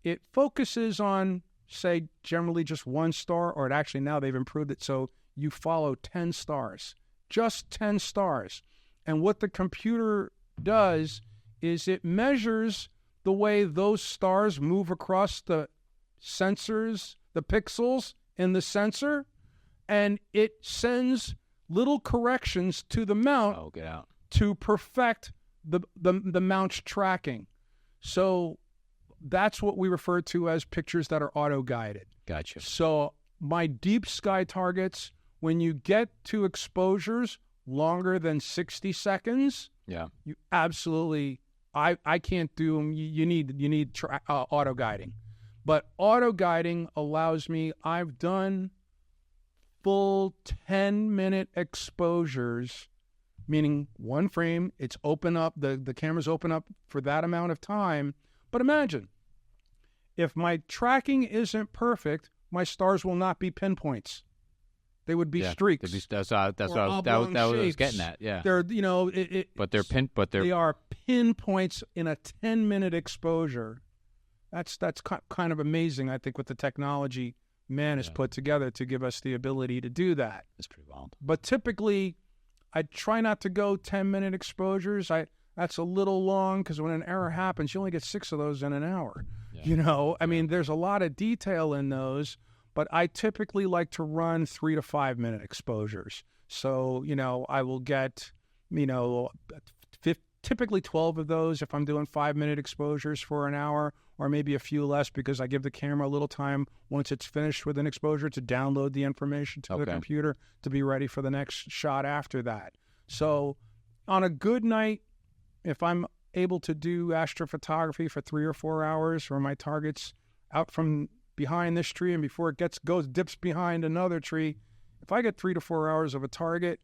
it focuses on, say, generally just one star, or now they've improved it so you follow 10 stars, just 10 stars. And what the computer does is it measures the way those stars move across the sensors, the pixels in the sensor, and it sends little corrections to the mount to perfect the mount's tracking. So that's what we refer to as pictures that are auto-guided. Gotcha. So my deep sky targets, when you get to exposures longer than 60 seconds, you absolutely, I can't do them. You need auto-guiding. But auto-guiding allows me, I've done full 10-minute exposures, meaning one frame, it's open up, the camera's open up for that amount of time. But imagine, if my tracking isn't perfect, my stars will not be pinpoints. They would be streaks. That's what I was getting at. Yeah, they're they are pinpoints in a 10-minute exposure. That's kind of amazing. I think with the technology man has put together to give us the ability to do that. It's pretty wild. But typically, I try not to go 10-minute exposures. That's a little long because when an error happens, you only get 6 of those in an hour. Yeah. I mean, there's a lot of detail in those, but I typically like to run 3 to 5 minute exposures. So, I will get, typically 12 of those if I'm doing 5-minute exposures for an hour, or maybe a few less because I give the camera a little time once it's finished with an exposure to download the information to the computer to be ready for the next shot after that. So on a good night, if I'm able to do astrophotography for 3 or 4 hours, or my target's out from behind this tree and before it dips behind another tree, if I get 3 to 4 hours of a target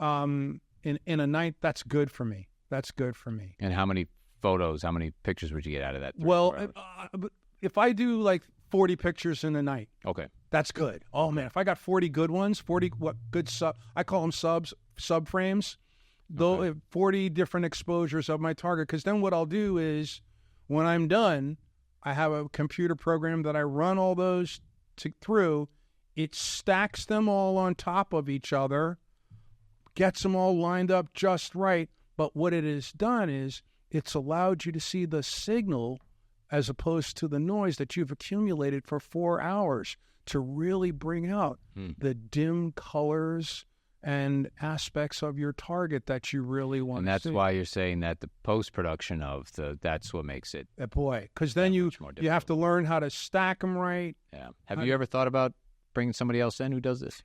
in a night, that's good for me. That's good for me. And how many pictures would you get out of that? If I do like 40 pictures in a night, that's good. Oh man, if I got 40 good ones, I call them subframes. 40 different exposures of my target, because then what I'll do is when I'm done, I have a computer program that I run all those through. It stacks them all on top of each other, gets them all lined up just right. But what it has done is it's allowed you to see the signal as opposed to the noise that you've accumulated for 4 hours to really bring out the dim colors and aspects of your target that you really want to see. And that's why you're saying that the post-production that's what makes it. Boy, because then you have to learn how to stack them right. Yeah. Have you ever thought about bringing somebody else in who does this?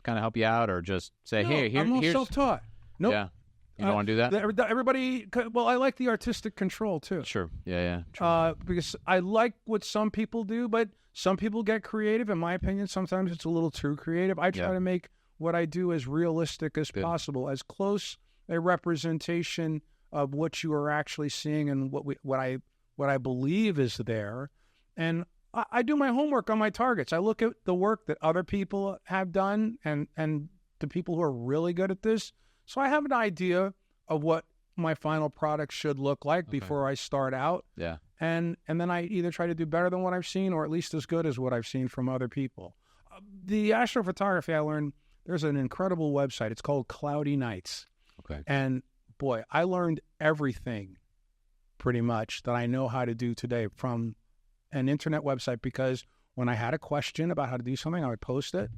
Kind of help you out, or just say, here's... I'm all self-taught. Nope. Yeah. You don't want to do that? Everybody, I like the artistic control, too. Sure. Yeah. True. Because I like what some people do, but some people get creative. In my opinion, sometimes it's a little too creative. I try to make what I do as realistic as possible, as close a representation of what you are actually seeing and what I believe is there. And I do my homework on my targets. I look at the work that other people have done and the people who are really good at this. So I have an idea of what my final product should look like before I start out. Yeah. And then I either try to do better than what I've seen or at least as good as what I've seen from other people. The astrophotography I learned, there's an incredible website. It's called Cloudy Nights. Okay. And boy, I learned everything pretty much that I know how to do today from an internet website, because when I had a question about how to do something, I would post it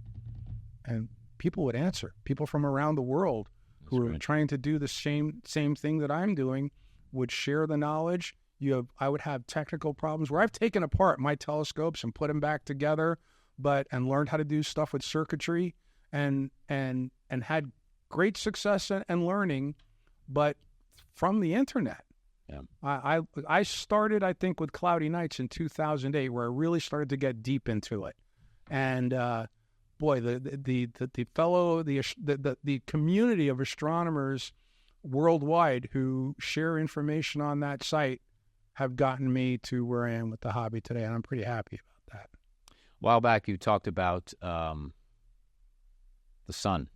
and people would answer. People from around the world who are trying to do the same thing that I'm doing would share the knowledge. I would have technical problems where I've taken apart my telescopes and put them back together, and learned how to do stuff with circuitry and had great success and learning, but from the internet. Yeah. I started, I think, with Cloudy Nights in 2008, where I really started to get deep into it. And boy, the community of astronomers worldwide who share information on that site have gotten me to where I am with the hobby today, and I'm pretty happy about that. A while back, you talked about the sun.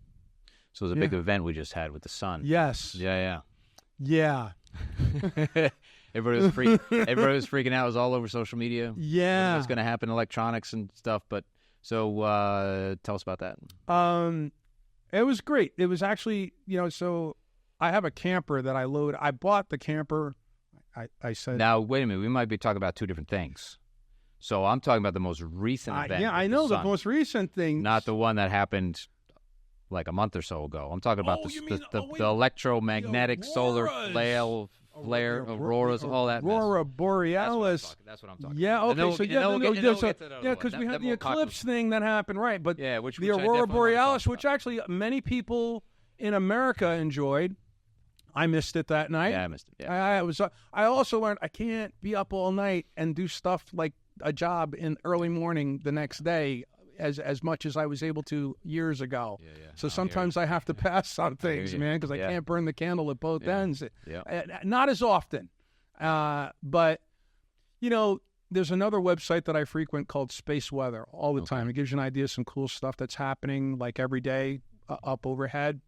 So it was a big event we just had with the sun. Yes. Yeah. Everybody was freaking out. It was all over social media. Yeah. What's going to happen, electronics and stuff. But so tell us about that. It was great. It was actually, so I have a camper that I load. I bought the camper. I said. Now, wait a minute. We might be talking about two different things. So I'm talking about the most recent event. Yeah, I know the most recent thing. Not the one that happened like a month or so ago. I'm talking about the electromagnetic solar flare, auroras, all that. Aurora borealis. That's what I'm talking about. Yeah, okay. Because we had the eclipse thing that happened, right? But the aurora borealis, which actually many people in America enjoyed. I missed it that night. Yeah, I missed it. Yeah. I also learned I can't be up all night and do stuff like a job in early morning the next day as much as I was able to years ago. Yeah. So sometimes I have to pass on things, man, because I can't burn the candle at both ends. Yeah. Not as often. But, there's another website that I frequent called Space Weather all the time. It gives you an idea of some cool stuff that's happening like every day up overhead.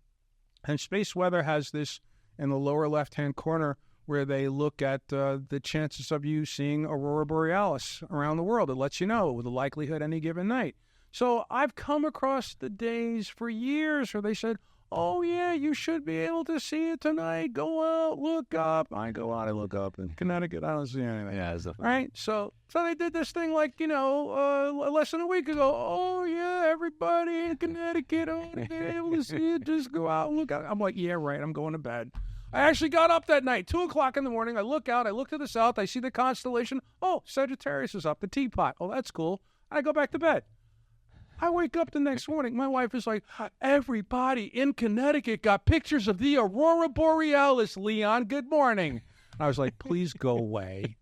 And Space Weather has this in the lower left-hand corner where they look at the chances of you seeing aurora borealis around the world. It lets you know the likelihood any given night. So I've come across the days for years where they said, oh, yeah, you should be able to see it tonight. Go out, look up. I go out, I look up. In Connecticut, I don't see anything. Yeah, right? So they did this thing like, less than a week ago. Oh, yeah, everybody in Connecticut ought to be able to see it. Just go out and look out. I'm like, yeah, right, I'm going to bed. I actually got up that night, 2 o'clock in the morning. I look out, I look to the south, I see the constellation. Oh, Sagittarius is up, the teapot. Oh, that's cool. I go back to bed. I wake up the next morning. My wife is like, everybody in Connecticut got pictures of the aurora borealis, Leon. Good morning. I was like, please go away.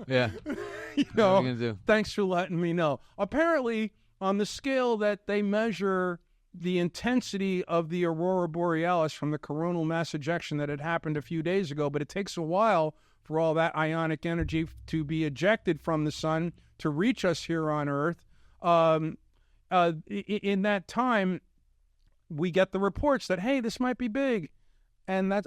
Yeah. What are you gonna do? Thanks for letting me know. Apparently, on the scale that they measure the intensity of the aurora borealis from the coronal mass ejection that had happened a few days ago, but it takes a while for all that ionic energy to be ejected from the sun to reach us here on Earth. In that time, we get the reports that, hey, this might be big. And that's,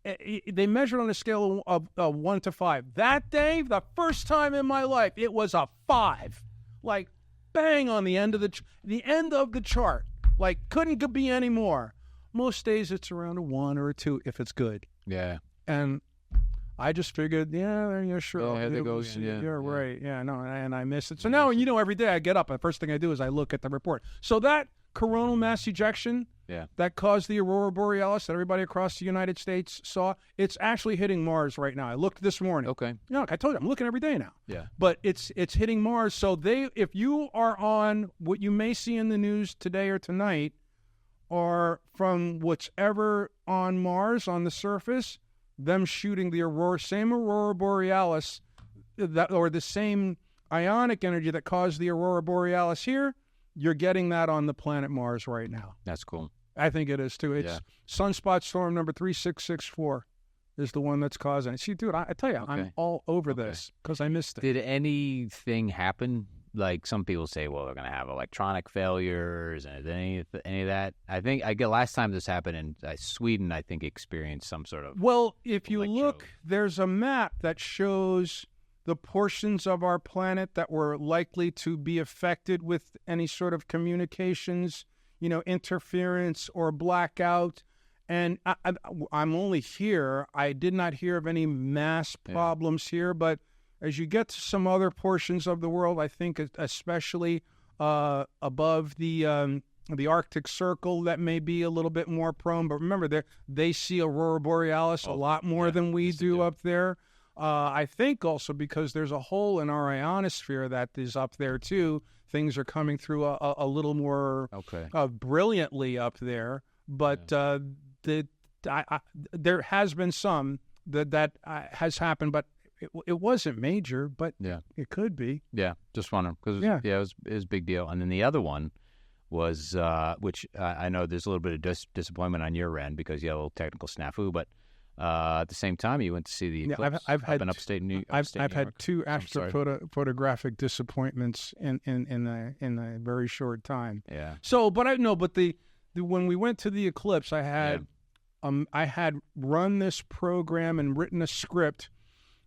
they measured on a scale of 1 to 5. That day, the first time in my life, it was a 5. Like, bang on the end of the chart. Like, couldn't be any more. Most days, it's around a 1 or a 2 if it's good. Yeah. And I just figured, yeah, sure. Oh, here they go. You're right. Yeah, no, and I missed it. So now, every day I get up, and the first thing I do is I look at the report. So that coronal mass ejection that caused the aurora borealis that everybody across the United States saw, it's actually hitting Mars right now. I looked this morning. Okay. I told you, I'm looking every day now. Yeah. But it's hitting Mars. So if you are on what you may see in the news today or tonight, or from whichever on Mars on the surface, them shooting the same aurora borealis, or the same ionic energy that caused the aurora borealis here, you're getting that on the planet Mars right now. That's cool. I think it is, too. It's sunspot storm number 3664 is the one that's causing it. See, dude, I tell you, I'm all over this because I missed it. Did anything happen? Like some people say, well, they're going to have electronic failures and any of that. I think last time this happened in Sweden, I think experienced some sort of. Well, if you look, there's a map that shows the portions of our planet that were likely to be affected with any sort of communications, interference or blackout. And I'm only here. I did not hear of any mass problems here, but as you get to some other portions of the world, I think especially above the Arctic Circle, that may be a little bit more prone. But remember, they see aurora borealis a lot more than we do up there. I think also because there's a hole in our ionosphere that is up there too. Things are coming through a little more brilliantly up there. But there has been some that has happened, but it wasn't major, but it could be. Yeah, just wondering because it was a big deal. And then the other one was, which I know there's a little bit of disappointment on your end because you had a little technical snafu, but at the same time, you went to see the eclipse. I've had in upstate New I've had two photographic disappointments in a very short time. Yeah. So, but when we went to the eclipse, I had run this program and written a script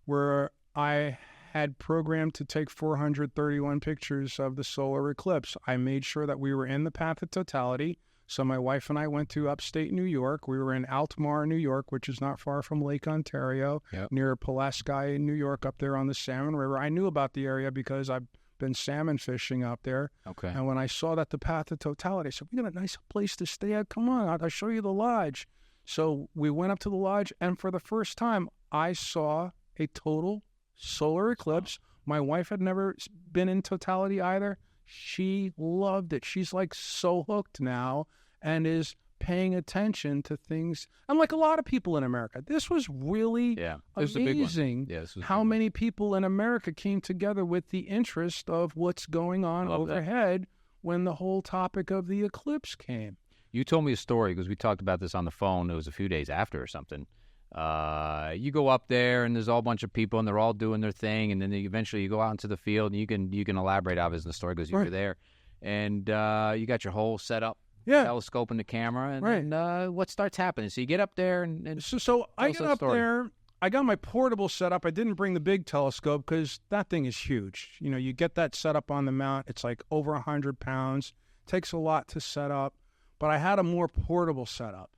where I had programmed to take 431 pictures of the solar eclipse. I made sure that we were in the path of totality. So my wife and I went to upstate New York. We were in Altamar, New York, which is not far from Lake Ontario, near Pulaski, New York, up there on the Salmon River. I knew about the area because I've been salmon fishing out there. Okay. And when I saw that the path of totality, I said, we got a nice place to stay at. Come on, I'll show you the lodge. So we went up to the lodge, and for the first time, I saw a total solar eclipse. My wife had never been in totality either. She loved it. She's like so hooked now and is paying attention to things. And like a lot of people in America, this was really amazing how many people in America came together with the interest of what's going on overhead when the whole topic of the eclipse came. You told me a story because we talked about this on the phone. It was a few days after or something. You go up there and there's all a bunch of people and they're all doing their thing, and then eventually you go out into the field and you can elaborate obviously in the story because you were there, and you got your whole setup, telescope and the camera, and what starts happening? So you get up there and so I get up there. I got my portable setup. I didn't bring the big telescope because that thing is huge. You know, you get that set up on the mount. It's like over 100 pounds. Takes a lot to set up, but I had a more portable setup,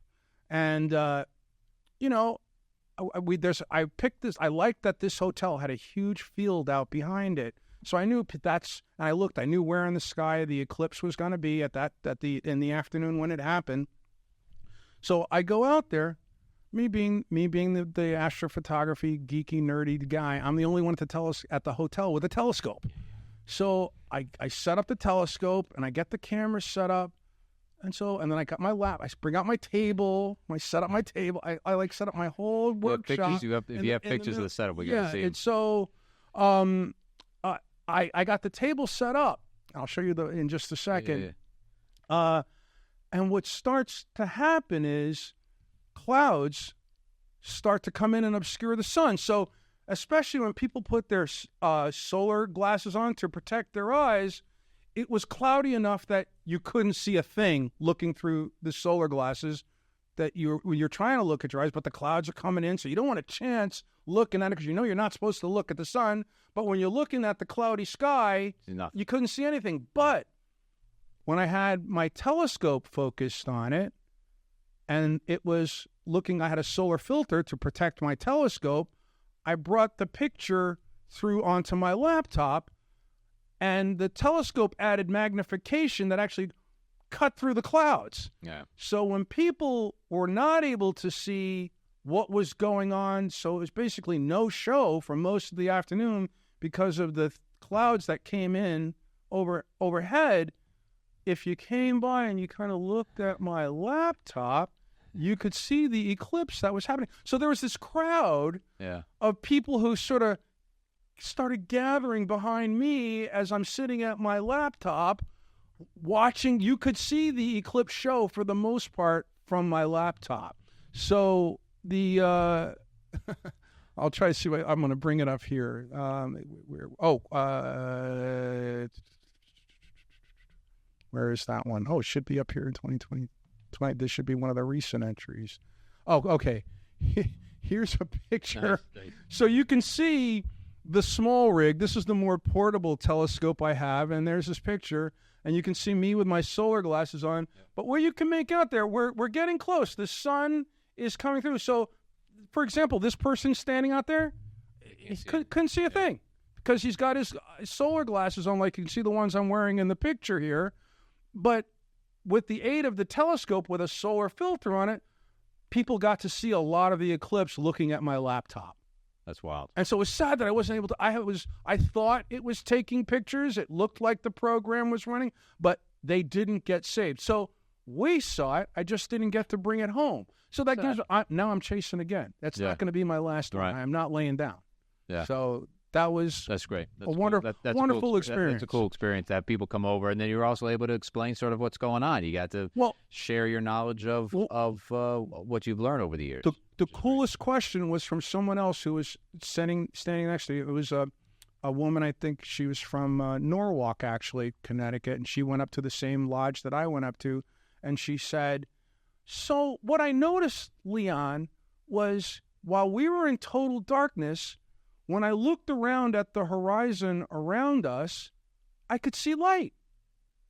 and you know, I picked this. I liked that this hotel had a huge field out behind it, so I knew and I looked. I knew where in the sky the eclipse was going to be in the afternoon when it happened. So I go out there, me being the astrophotography geeky nerdy guy. I'm the only one at the hotel with a telescope. So I set up the telescope and I get the camera set up. And then I got my lap. I bring out my table. I set up my table. I like set up my whole workshop. If you have pictures of the setup, we got to see them. And so I got the table set up. I'll show you in just a second. And what starts to happen is clouds start to come in and obscure the sun. So especially when people put their solar glasses on to protect their eyes, it was cloudy enough that you couldn't see a thing looking through the solar glasses that you're trying to look at your eyes, but the clouds are coming in, so you don't want a chance looking at it because you know you're not supposed to look at the sun. But when you're looking at the cloudy sky, you couldn't see anything. But when I had my telescope focused on it, and it was looking, I had a solar filter to protect my telescope, I brought the picture through onto my laptop, and the telescope added magnification that actually cut through the clouds. Yeah. So when people were not able to see what was going on, so it was basically no show for most of the afternoon because of the clouds that came in overhead. If you came by and you kind of looked at my laptop, you could see the eclipse that was happening. So there was this crowd of people who sort of started gathering behind me as I'm sitting at my laptop watching. You could see the eclipse show for the most part from my laptop. So I'll try to see what I'm going to bring it up here. Where is that one? Oh, it should be up here in 2020. This should be one of the recent entries. Oh, okay. Here's a picture. Nice. So you can see the small rig. This is the more portable telescope I have, and there's this picture, and you can see me with my solar glasses on. But what you can make out there, we're getting close. The sun is coming through. So, for example, this person standing out there, he couldn't see a thing because he's got his solar glasses on, like you can see the ones I'm wearing in the picture here. But with the aid of the telescope with a solar filter on it, people got to see a lot of the eclipse looking at my laptop. That's wild. And so it was sad that I wasn't able to. I thought it was taking pictures. It looked like the program was running, but they didn't get saved. So we saw it. I just didn't get to bring it home. So that gives. Now I'm chasing again. That's not going to be my last one. I am not laying down. Yeah. So That's great. That's a wonderful experience. That's a cool experience that people come over, and then you're also able to explain sort of what's going on. You got to share your knowledge of what you've learned over the years. The coolest question was from someone else who was standing next to you. It was a woman, I think she was from Norwalk, actually, Connecticut, and she went up to the same lodge that I went up to, and she said, "So what I noticed, Leon, was while we were in total darkness, when I looked around at the horizon around us, I could see light.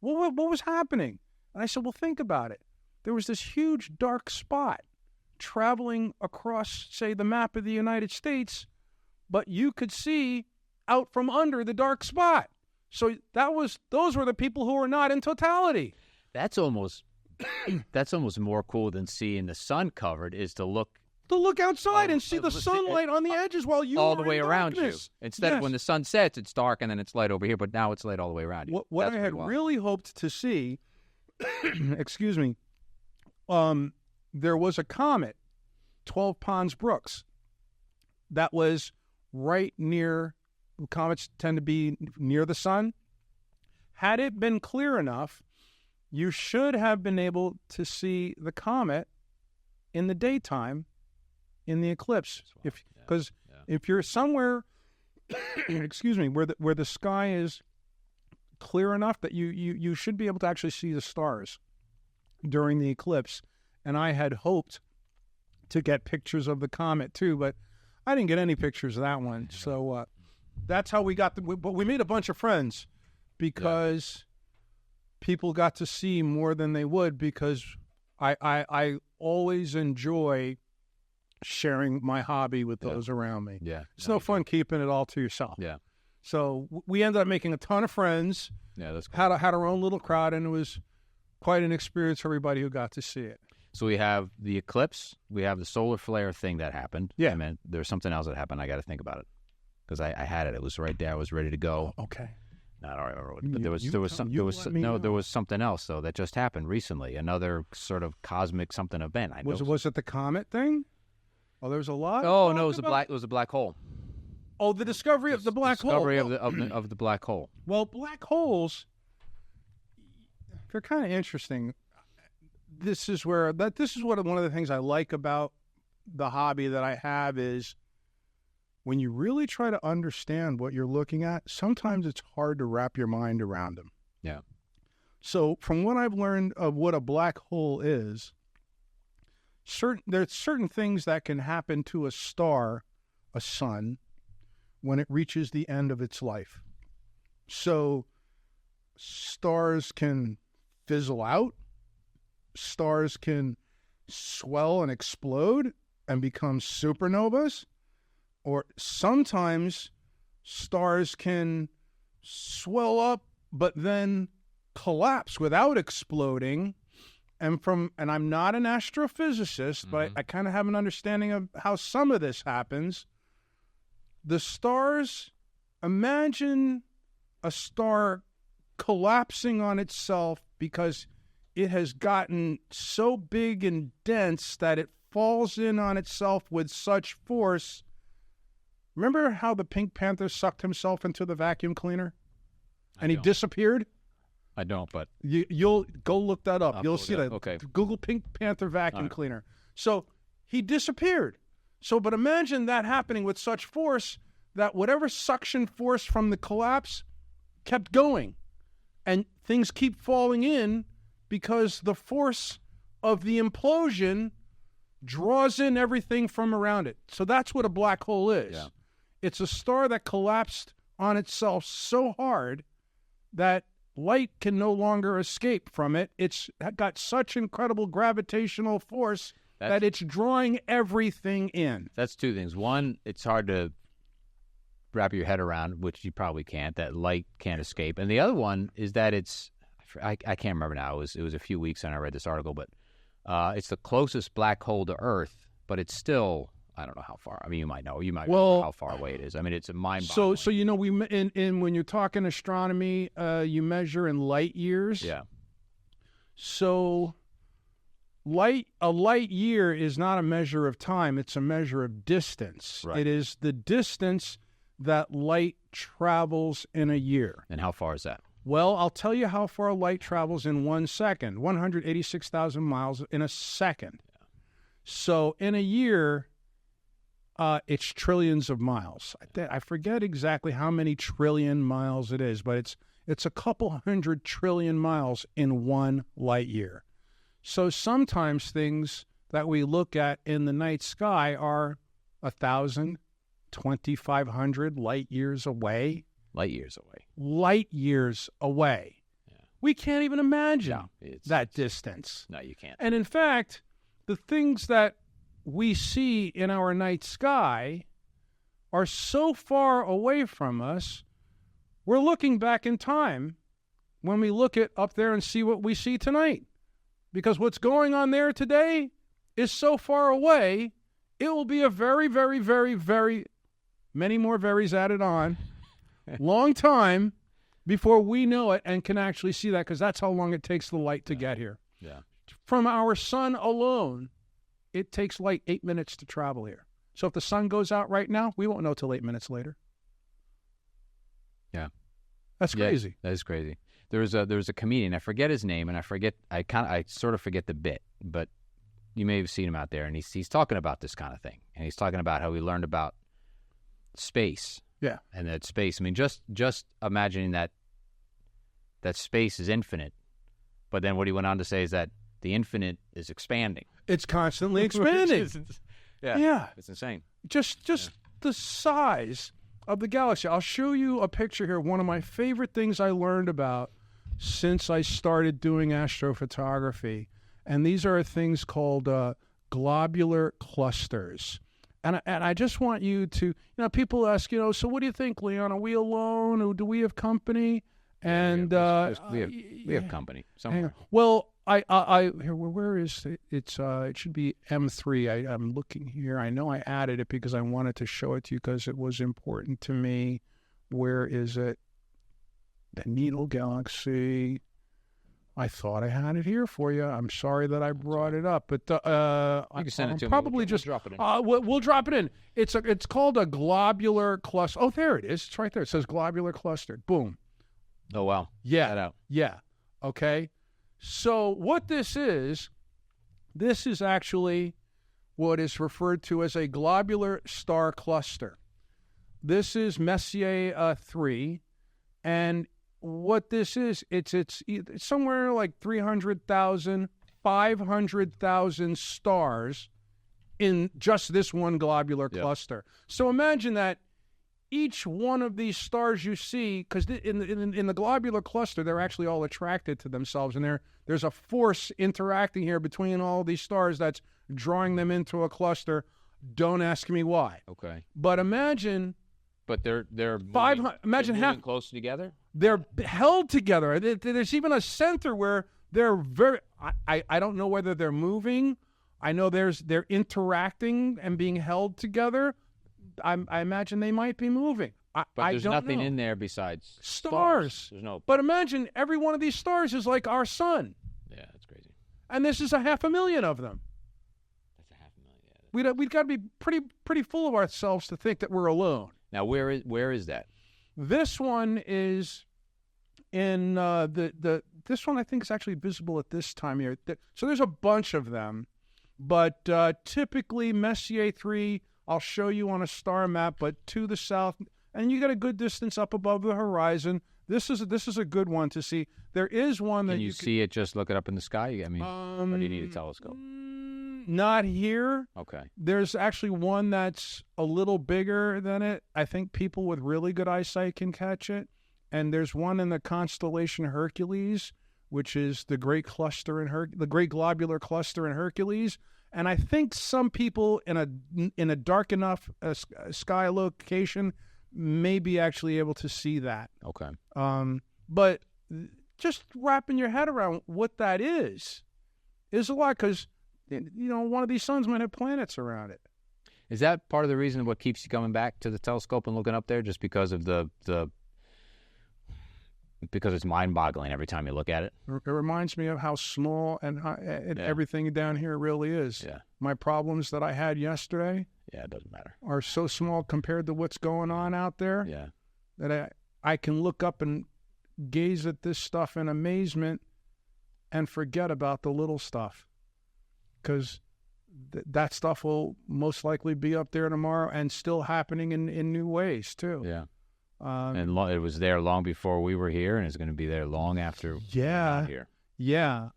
What was happening?" And I said, "Well, think about it. There was this huge dark spot traveling across, say, the map of the United States, but you could see out from under the dark spot. So those were the people who were not in totality." That's almost more cool than seeing the sun covered, is to look outside and see the sunlight on the edges while you all are the way in around darkness. you. Instead of when the sun sets, it's dark and then it's light over here, but now it's light all the way around you. What I had really hoped to see, excuse me, there was a comet, 12 Pons Brooks, that was right near. Comets tend to be near the sun. Had it been clear enough, you should have been able to see the comet in the daytime in the eclipse. Because if you're somewhere, excuse me, where the sky is clear enough that you should be able to actually see the stars during the eclipse. And I had hoped to get pictures of the comet too, but I didn't get any pictures of that one. So that's how we got but we made a bunch of friends because people got to see more than they would, because I always enjoy sharing my hobby with those around me. Yeah. It's no fun keeping it all to yourself. Yeah. So we ended up making a ton of friends. Yeah, that's cool. Had our own little crowd, and it was quite an experience for everybody who got to see it. So we have the eclipse, we have the solar flare thing that happened. Yeah. I mean, there's something else that happened. I got to think about it because I had it. It was right there. I was ready to go. Okay. Not all right, but there was something else though that just happened recently. Another sort of cosmic something event. Was it the comet thing? Oh, there was a lot. Oh no, it was a black hole. Oh, the discovery of the black hole. Discovery of the black hole. Well, black holes, they're kind of interesting. This is one of the things I like about the hobby that I have is when you really try to understand what you're looking at, sometimes it's hard to wrap your mind around them. Yeah. So from what I've learned of what a black hole is, there's certain things that can happen to a star, a sun, when it reaches the end of its life. So stars can fizzle out. Stars can swell and explode and become supernovas, or sometimes stars can swell up but then collapse without exploding. And I'm not an astrophysicist, but I kind of have an understanding of how some of this happens. The stars, imagine a star collapsing on itself because it has gotten so big and dense that it falls in on itself with such force. Remember how the Pink Panther sucked himself into the vacuum cleaner and he disappeared? I don't, but you'll go look that up. You'll see that. Okay. Google Pink Panther vacuum cleaner. So he disappeared. But imagine that happening with such force that whatever suction force from the collapse kept going, and things keep falling in because the force of the implosion draws in everything from around it. So that's what a black hole is. Yeah. It's a star that collapsed on itself so hard that light can no longer escape from it. It's got such incredible gravitational force that it's drawing everything in. That's two things. One, it's hard to wrap your head around, which you probably can't, that light can't escape. And the other one is that I can't remember now. It was a few weeks and I read this article, but it's the closest black hole to Earth, but it's still, I don't know how far. I mean, you might know how far away it is. I mean, it's a mind-boggling. So when you're talking astronomy, you measure in light years. Yeah. So a light year is not a measure of time; it's a measure of distance. Right. It is the distance that light travels in a year. And how far is that? Well, I'll tell you how far light travels in 1 second. 186,000 miles in a second. Yeah. So in a year, it's trillions of miles. I forget exactly how many trillion miles it is, but it's a couple 100 trillion miles in 1 light year. So sometimes things that we look at in the night sky are 1,000, 2,500 light years away. Light years away. Light years away. Yeah. We can't even imagine that distance. No, you can't. And in fact, the things that we see in our night sky are so far away from us, we're looking back in time when we look at up there and see what we see tonight. Because what's going on there today is so far away, it will be a very, very, very, very, many more veries added on, long time before we know it and can actually see that, because that's how long it takes the light to get here. Yeah. From our sun alone, it takes light 8 minutes to travel here. So if the sun goes out right now, we won't know till 8 minutes later. Yeah. That's crazy. That is crazy. There was a comedian, I forget his name, and I sort of forget the bit, but you may have seen him out there, and he's talking about this kind of thing, and he's talking about how he learned about space. Yeah. And that space, I mean, just imagining that space is infinite, but then what he went on to say is that the infinite is expanding. It's constantly expanding. Yeah. It's insane. Just the size of the galaxy. I'll show you a picture here. One of my favorite things I learned about since I started doing astrophotography, and these are things called globular clusters. And I just want you to, people ask, so what do you think, Leon? Are we alone, or do we have company? And we have company somewhere. Well, where is it? It should be M3. I'm looking here. I know I added it because I wanted to show it to you because it was important to me. Where is it? The Needle Galaxy. I thought I had it here for you. I'm sorry that I brought it up, but you can send it to me. Probably we'll drop it in. We'll drop it in. It's called a globular cluster. Oh, there it is. It's right there. It says globular cluster. Boom. Oh wow. Yeah. That out. Yeah. Okay. So what this is actually what is referred to as a globular star cluster. This is Messier 3, and what this is, it's somewhere like 300,000, 500,000 stars in just this one globular cluster. So imagine that each one of these stars you see, because in the globular cluster, they're actually all attracted to themselves, and there's a force interacting here between all these stars that's drawing them into a cluster. Don't ask me why. Okay. But imagine. But they're imagine moving close together. They're held together. There's even a center where they're very. I don't know whether they're moving. I know they're interacting and being held together. I imagine they might be moving. But there's nothing in there besides stars. There's no. But imagine every one of these stars is like our sun. Yeah, that's crazy. And this is 500,000 of them. That's 500,000. Yeah. We've got to be pretty full of ourselves to think that we're alone. Now, where is that? This one is in this one I think is actually visible at this time here. So there's a bunch of them, but typically Messier 3. I'll show you on a star map, but to the south, and you got a good distance up above the horizon. This is a good one to see. There is one that can you see it just look it up in the sky? I mean, or do you need a telescope? Not here. Okay. There's actually one that's a little bigger than it. I think people with really good eyesight can catch it. And there's one in the constellation Hercules, which is the great globular cluster in Hercules. And I think some people in a dark enough sky location may be actually able to see that. Okay. But just wrapping your head around what that is a lot, because one of these suns might have planets around it. Is that part of the reason what keeps you coming back to the telescope and looking up there, just because of because it's mind-boggling every time you look at it? It reminds me of how small and everything down here really is. Yeah. My problems that I had yesterday, Yeah, it doesn't matter. Are so small compared to what's going on out there. Yeah. That I can look up and gaze at this stuff in amazement and forget about the little stuff, because that stuff will most likely be up there tomorrow and still happening in new ways too. Yeah. And it was there long before we were here, and it's going to be there long after we're not here. Yeah.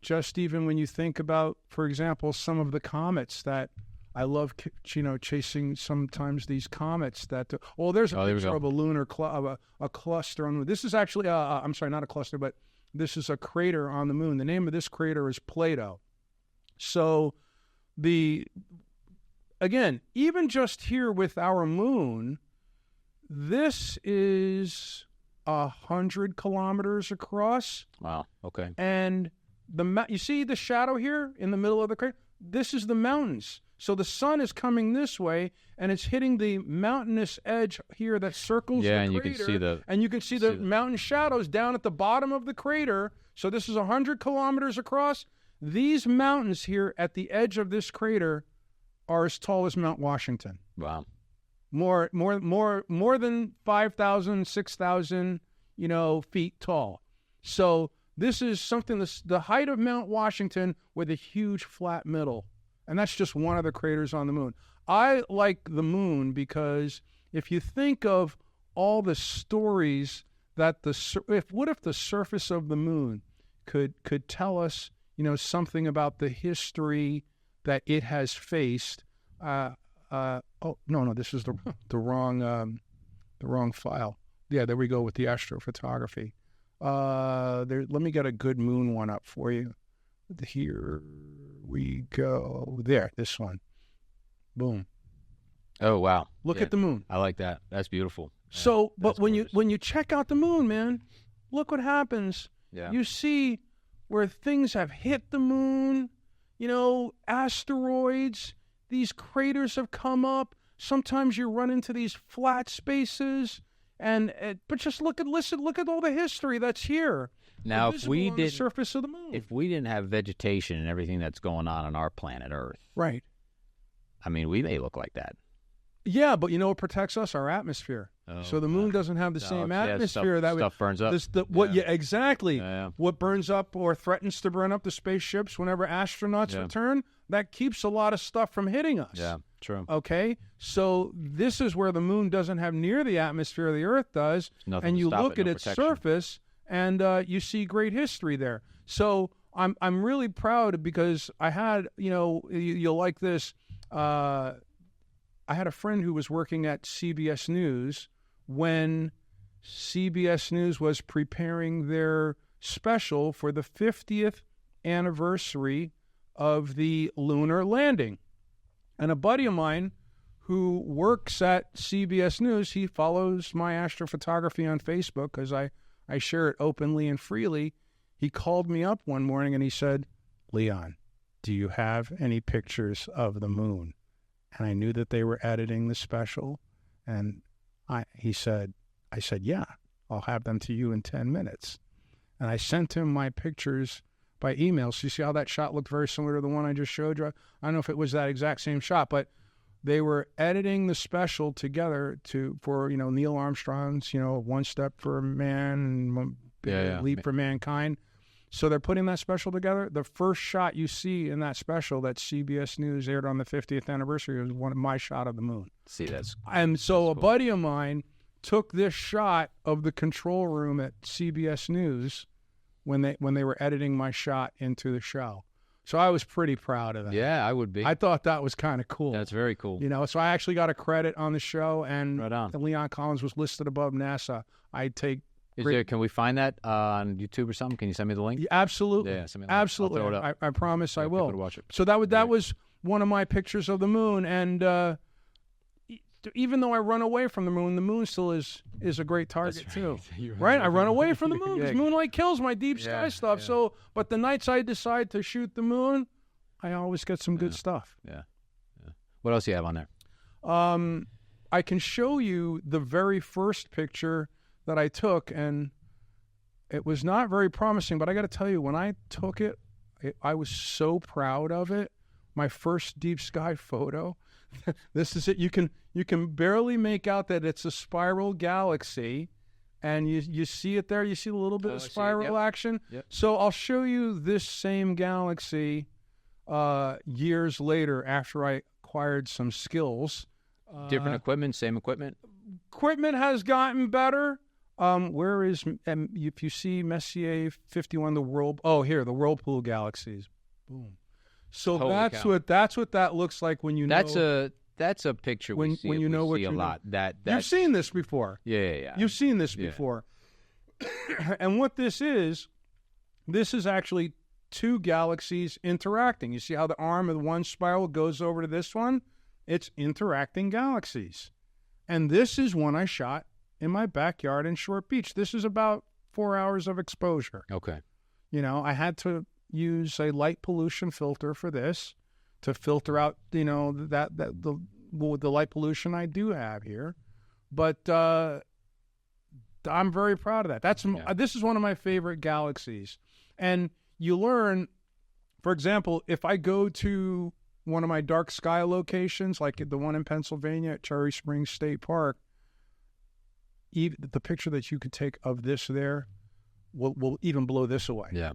Just even when you think about, for example, some of the comets that I love, chasing sometimes these comets that, there's a picture of a lunar a cluster on the moon. This is actually, I'm sorry, not a cluster, but this is a crater on the moon. The name of this crater is Plato. So again, even just here with our moon, this is 100 kilometers across. Wow. Okay. And you see the shadow here in the middle of the crater? This is the mountains. So the sun is coming this way, and it's hitting the mountainous edge here that circles the crater. And you can see the mountain shadows down at the bottom of the crater. So this is 100 kilometers across. These mountains here at the edge of this crater are as tall as Mount Washington. Wow. More than 5,000, 6,000, feet tall. So this is something that's the height of Mount Washington with a huge flat middle. And that's just one of the craters on the moon. I like the moon because if you think of all the stories that what if the surface of the moon could tell us, something about the history that it has faced. No, this is the wrong file. Yeah, there we go with the astrophotography. Let me get a good moon one up for you. Here we go. There, this one. Boom. Oh wow! Look at the moon. I like that. That's beautiful. So, but when you check out the moon, man, look what happens. Yeah. You see where things have hit the moon. Asteroids. These craters have come up. Sometimes you run into these flat spaces, but just look at all the history that's here. Now, if we did the surface of the moon, if we didn't have vegetation and everything that's going on our planet Earth, right? I mean, we may look like that. Yeah, but what protects us? Our atmosphere. Oh, so the moon doesn't have the same atmosphere. Stuff burns up. Exactly. Yeah. What burns up or threatens to burn up the spaceships whenever astronauts return, that keeps a lot of stuff from hitting us. Yeah, true. Okay, so this is where the moon doesn't have near the atmosphere the Earth does, and you look at its surface, and you see great history there. So I'm really proud because I had, you'll like this. I had a friend who was working at CBS News when CBS News was preparing their special for the 50th anniversary of the lunar landing. And a buddy of mine who works at CBS News, he follows my astrophotography on Facebook because I share it openly and freely. He called me up one morning and he said, "Leon, do you have any pictures of the moon?" And I knew that they were editing the special. And I said, "Yeah, I'll have them to you in 10 minutes. And I sent him my pictures by email. So you see how that shot looked very similar to the one I just showed you? I don't know if it was that exact same shot, but they were editing the special together for Neil Armstrong's, One Step for Man and Leap for Mankind. So they're putting that special together. The first shot you see in that special that CBS News aired on the 50th anniversary was one of my shot of the moon. See, that's cool. Buddy of mine took this shot of the control room at CBS News when they were editing my shot into the show. So I was pretty proud of that. Yeah, I would be. I thought that was kind of cool. That's very cool. So I actually got a credit on the show, and right on. Leon Collins was listed above NASA. Can we find that on YouTube or something? Can you send me the link? Yeah, absolutely. Yeah, send me the absolutely. Link. I'll throw it up. I promise I will. Watch it. So that was one of my pictures of the moon, and even though I run away from the moon still is a great target too. Right? I run away from the moon because moonlight kills my deep sky stuff. Yeah. So, but the nights I decide to shoot the moon, I always get some good stuff. Yeah. What else do you have on there? I can show you the very first picture that I took, and it was not very promising, but I got to tell you, when I took it, I was so proud of it. my first deep sky photo. This is it. You can barely make out that it's a spiral galaxy, and you see it there. You see a little bit of spiral action. Yep. So I'll show you this same galaxy years later after I acquired some skills. Different equipment, same equipment? Equipment has gotten better. Where is, if you see Messier 51, the Whirlpool galaxies. Boom. So that's what that looks like when you know. That's a picture we see. When you know what see a lot. You've seen this before. Yeah. You've seen this before. And what this is actually two galaxies interacting. You see how the arm of the one spiral goes over to this one? It's interacting galaxies. And this is one I shot in my backyard in Short Beach. This is about 4 hours of exposure. Okay. I had to use a light pollution filter for this to filter out, the light pollution I do have here. But I'm very proud of that. This is one of my favorite galaxies. And you learn, for example, if I go to one of my dark sky locations, like the one in Pennsylvania at Cherry Springs State Park, even the picture that you could take of this there will even blow this away. Yeah.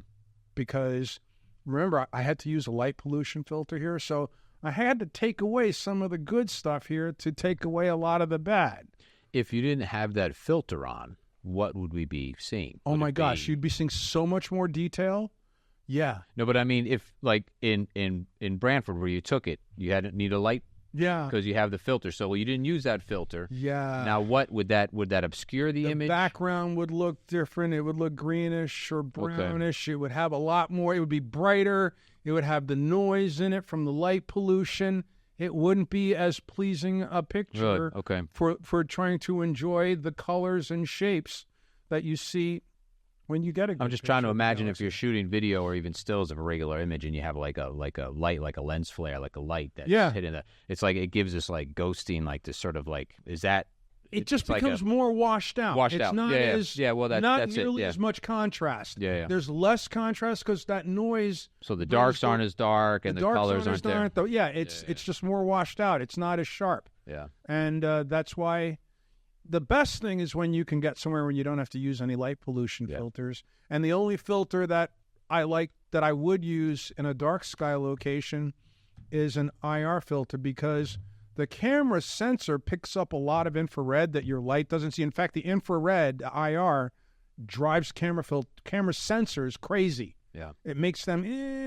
Because remember, I had to use a light pollution filter here, so I had to take away some of the good stuff here to take away a lot of the bad. If you didn't have that filter on, what would we be seeing? Oh my gosh, you'd be seeing so much more detail. Yeah. No, but I mean, if like in Branford where you took it, you need a light. Yeah. Because you have the filter, so you didn't use that filter. Yeah. Now, what would that obscure the image? The background would look different. It would look greenish or brownish. Okay. It would have a lot more. It would be brighter. It would have the noise in it from the light pollution. It wouldn't be as pleasing a picture. Okay. For trying to enjoy the colors and shapes that you see when you get a good I'm just trying to imagine if you're shooting video or even stills of a regular image and you have like a light, like a lens flare, like a light that's hitting the. It's like it gives us like ghosting, like this sort of like is that. It just becomes more washed out. Washed it's out. Not as well that's nearly as much contrast. Yeah. There's less contrast because that noise. So the darks aren't as dark and the colors aren't there. It's just more washed out. It's not as sharp. Yeah. And that's why the best thing is when you can get somewhere when you don't have to use any light pollution filters. And the only filter that I like that I would use in a dark sky location is an IR filter because the camera sensor picks up a lot of infrared that your light doesn't see. In fact, the infrared, the IR, drives camera sensors crazy. Yeah. It makes them,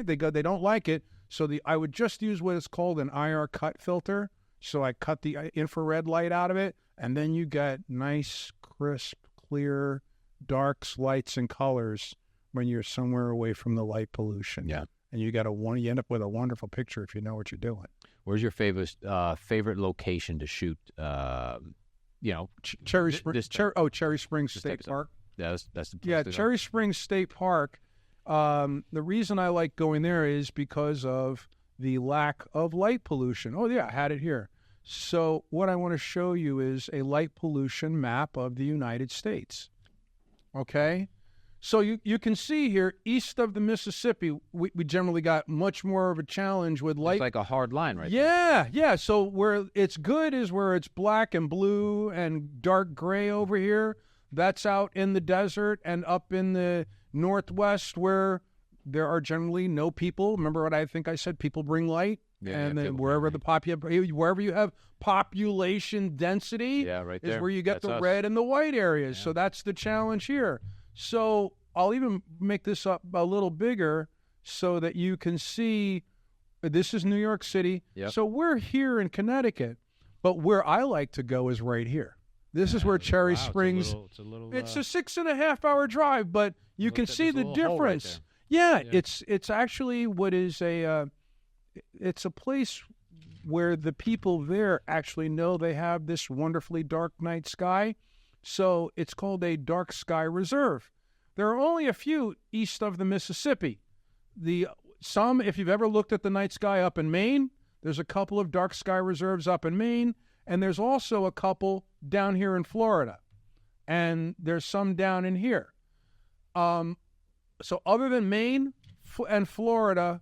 they don't like it. So I would just use what is called an IR cut filter. So I cut the infrared light out of it, and then you get nice, crisp, clear, darks, lights, and colors when you're somewhere away from the light pollution. Yeah. And you end up with a wonderful picture if you know what you're doing. Where's your favorite location to shoot? Cherry Springs. Cherry Springs State Park. Yeah, that's the place to go. Cherry Springs State Park. The reason I like going there is because of the lack of light pollution. Oh yeah, I had it here. So what I want to show you is a light pollution map of the United States. Okay. So you can see here, east of the Mississippi, we generally got much more of a challenge with light. It's like a hard line right there. Yeah. So where it's good is where it's black and blue and dark gray over here. That's out in the desert and up in the Northwest where there are generally no people. Remember what I think I said? People bring light. Yeah, and then wherever wherever you have population density right is there. where you get That's the us. red and the white areas. Yeah. So that's the challenge here. So I'll even make this up a little bigger so that you can see this is New York City. Yep. So we're here in Connecticut, but where I like to go is right here. This is where Cherry Springs. It's a 6.5 hour drive, but you can see the difference. Right it's actually what is it's a place where the people there actually know they have this wonderfully dark night sky. So it's called a dark sky reserve. There are only a few east of the Mississippi. If you've ever looked at the night sky up in Maine, there's a couple of dark sky reserves up in Maine, and there's also a couple down here in Florida, and there's some down in here. So other than Maine and Florida,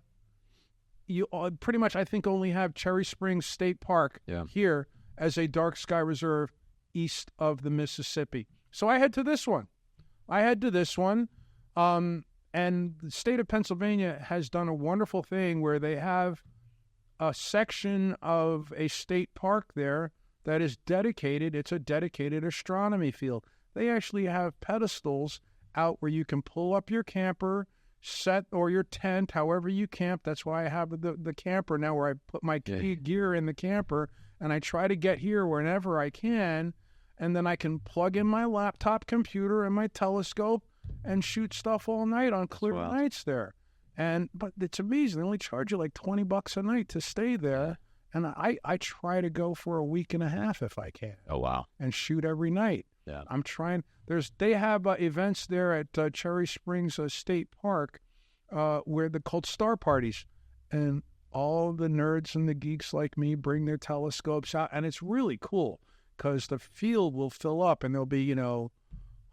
you pretty much, I think, only have Cherry Springs State Park here as a dark sky reserve east of the Mississippi. So I head to this one. And the state of Pennsylvania has done a wonderful thing where they have a section of a state park there that is dedicated. It's a dedicated astronomy field. They actually have pedestals out where you can pull up your camper, set or your tent, however you camp. That's why I have the camper now, where I put my gear in the camper, and I try to get here whenever I can, and then I can plug in my laptop computer and my telescope and shoot stuff all night on clear nights there. But it's amazing. They only charge you like $20 a night to stay there. And I try to go for a week and a half if I can. Oh, wow. And shoot every night. Yeah. I'm trying. They have events there at Cherry Springs State Park where they're called star parties. And all the nerds and the geeks like me bring their telescopes out. And it's really cool because the field will fill up and there'll be,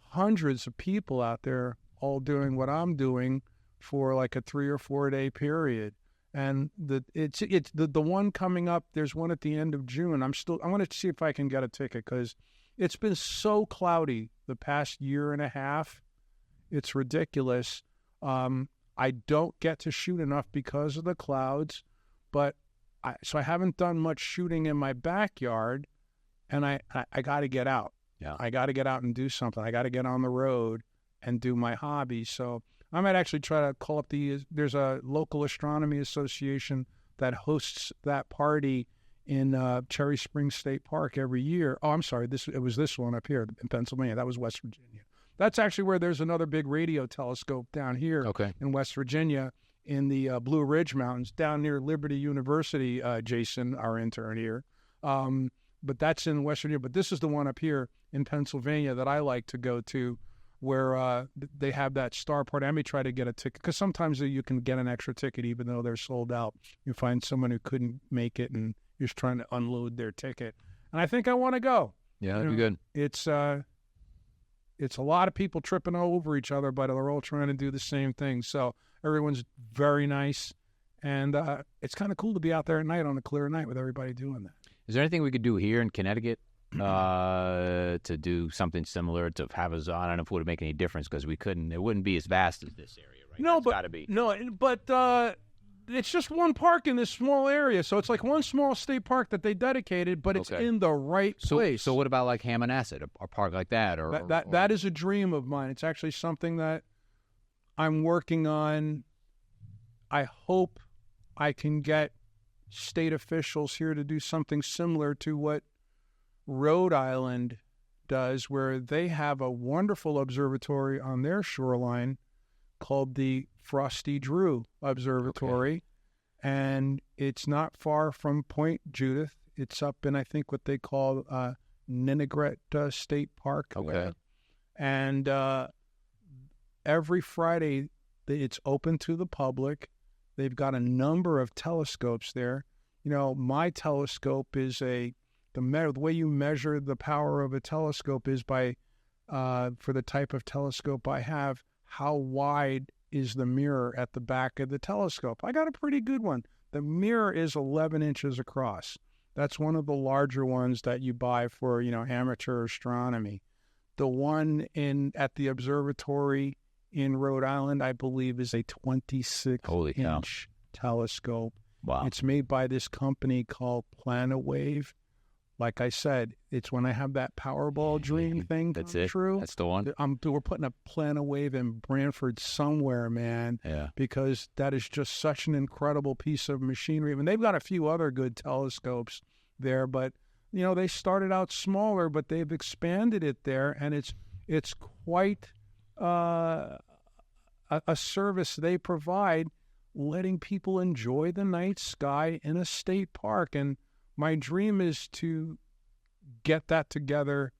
hundreds of people out there all doing what I'm doing for like a 3 or 4 day period. And it's the one coming up. There's one at the end of June. I want to see if I can get a ticket because it's been so cloudy the past year and a half. It's ridiculous. I don't get to shoot enough because of the clouds, but so I haven't done much shooting in my backyard, and I got to get out. Yeah, I got to get out and do something. I got to get on the road and do my hobby. So I might actually try to call up there's a local astronomy association that hosts that party in Cherry Springs State Park every year. Oh, I'm sorry. It was this one up here in Pennsylvania. That was West Virginia. That's actually where there's another big radio telescope down here in West Virginia in the Blue Ridge Mountains down near Liberty University, Jason, our intern here. But that's in West Virginia. But this is the one up here in Pennsylvania that I like to go to, where they have that star party. I may try to get a ticket because sometimes you can get an extra ticket even though they're sold out. You find someone who couldn't make it and you're just trying to unload their ticket. And I think I want to go. Yeah, that'd be good. It's a lot of people tripping over each other, but they're all trying to do the same thing. So everyone's very nice. And it's kind of cool to be out there at night on a clear night with everybody doing that. Is there anything we could do here in Connecticut to do something similar to have us? I don't know if it would make any difference because we couldn't. It wouldn't be as vast as this area, right? No, It's gotta be. But it's just one park in this small area, so it's like one small state park that they dedicated, but it's in the right place. So what about like Hammonasset, a park like that, or that is a dream of mine. It's actually something that I'm working on. I hope I can get state officials here to do something similar to what Rhode Island does, where they have a wonderful observatory on their shoreline called the Frosty Drew Observatory, and it's not far from Point Judith. It's up in, I think, what they call Ninigret State Park. Okay. And every Friday, it's open to the public. They've got a number of telescopes there. My telescope is the way you measure the power of a telescope is by, for the type of telescope I have, how wide is the mirror at the back of the telescope. I got a pretty good one. The mirror is 11 inches across. That's one of the larger ones that you buy for, amateur astronomy. The one at the observatory in Rhode Island, I believe, is a 26-inch telescope. Wow. It's made by this company called Planawave. Like I said, it's when I have that Powerball dream thing That's come it. true. That's the one. We're putting a Planawave in Branford somewhere, man. Yeah. Because that is just such an incredible piece of machinery. I mean, they've got a few other good telescopes there, but they started out smaller, but they've expanded it there, and it's quite a service they provide, letting people enjoy the night sky in a state park. And my dream is to get that together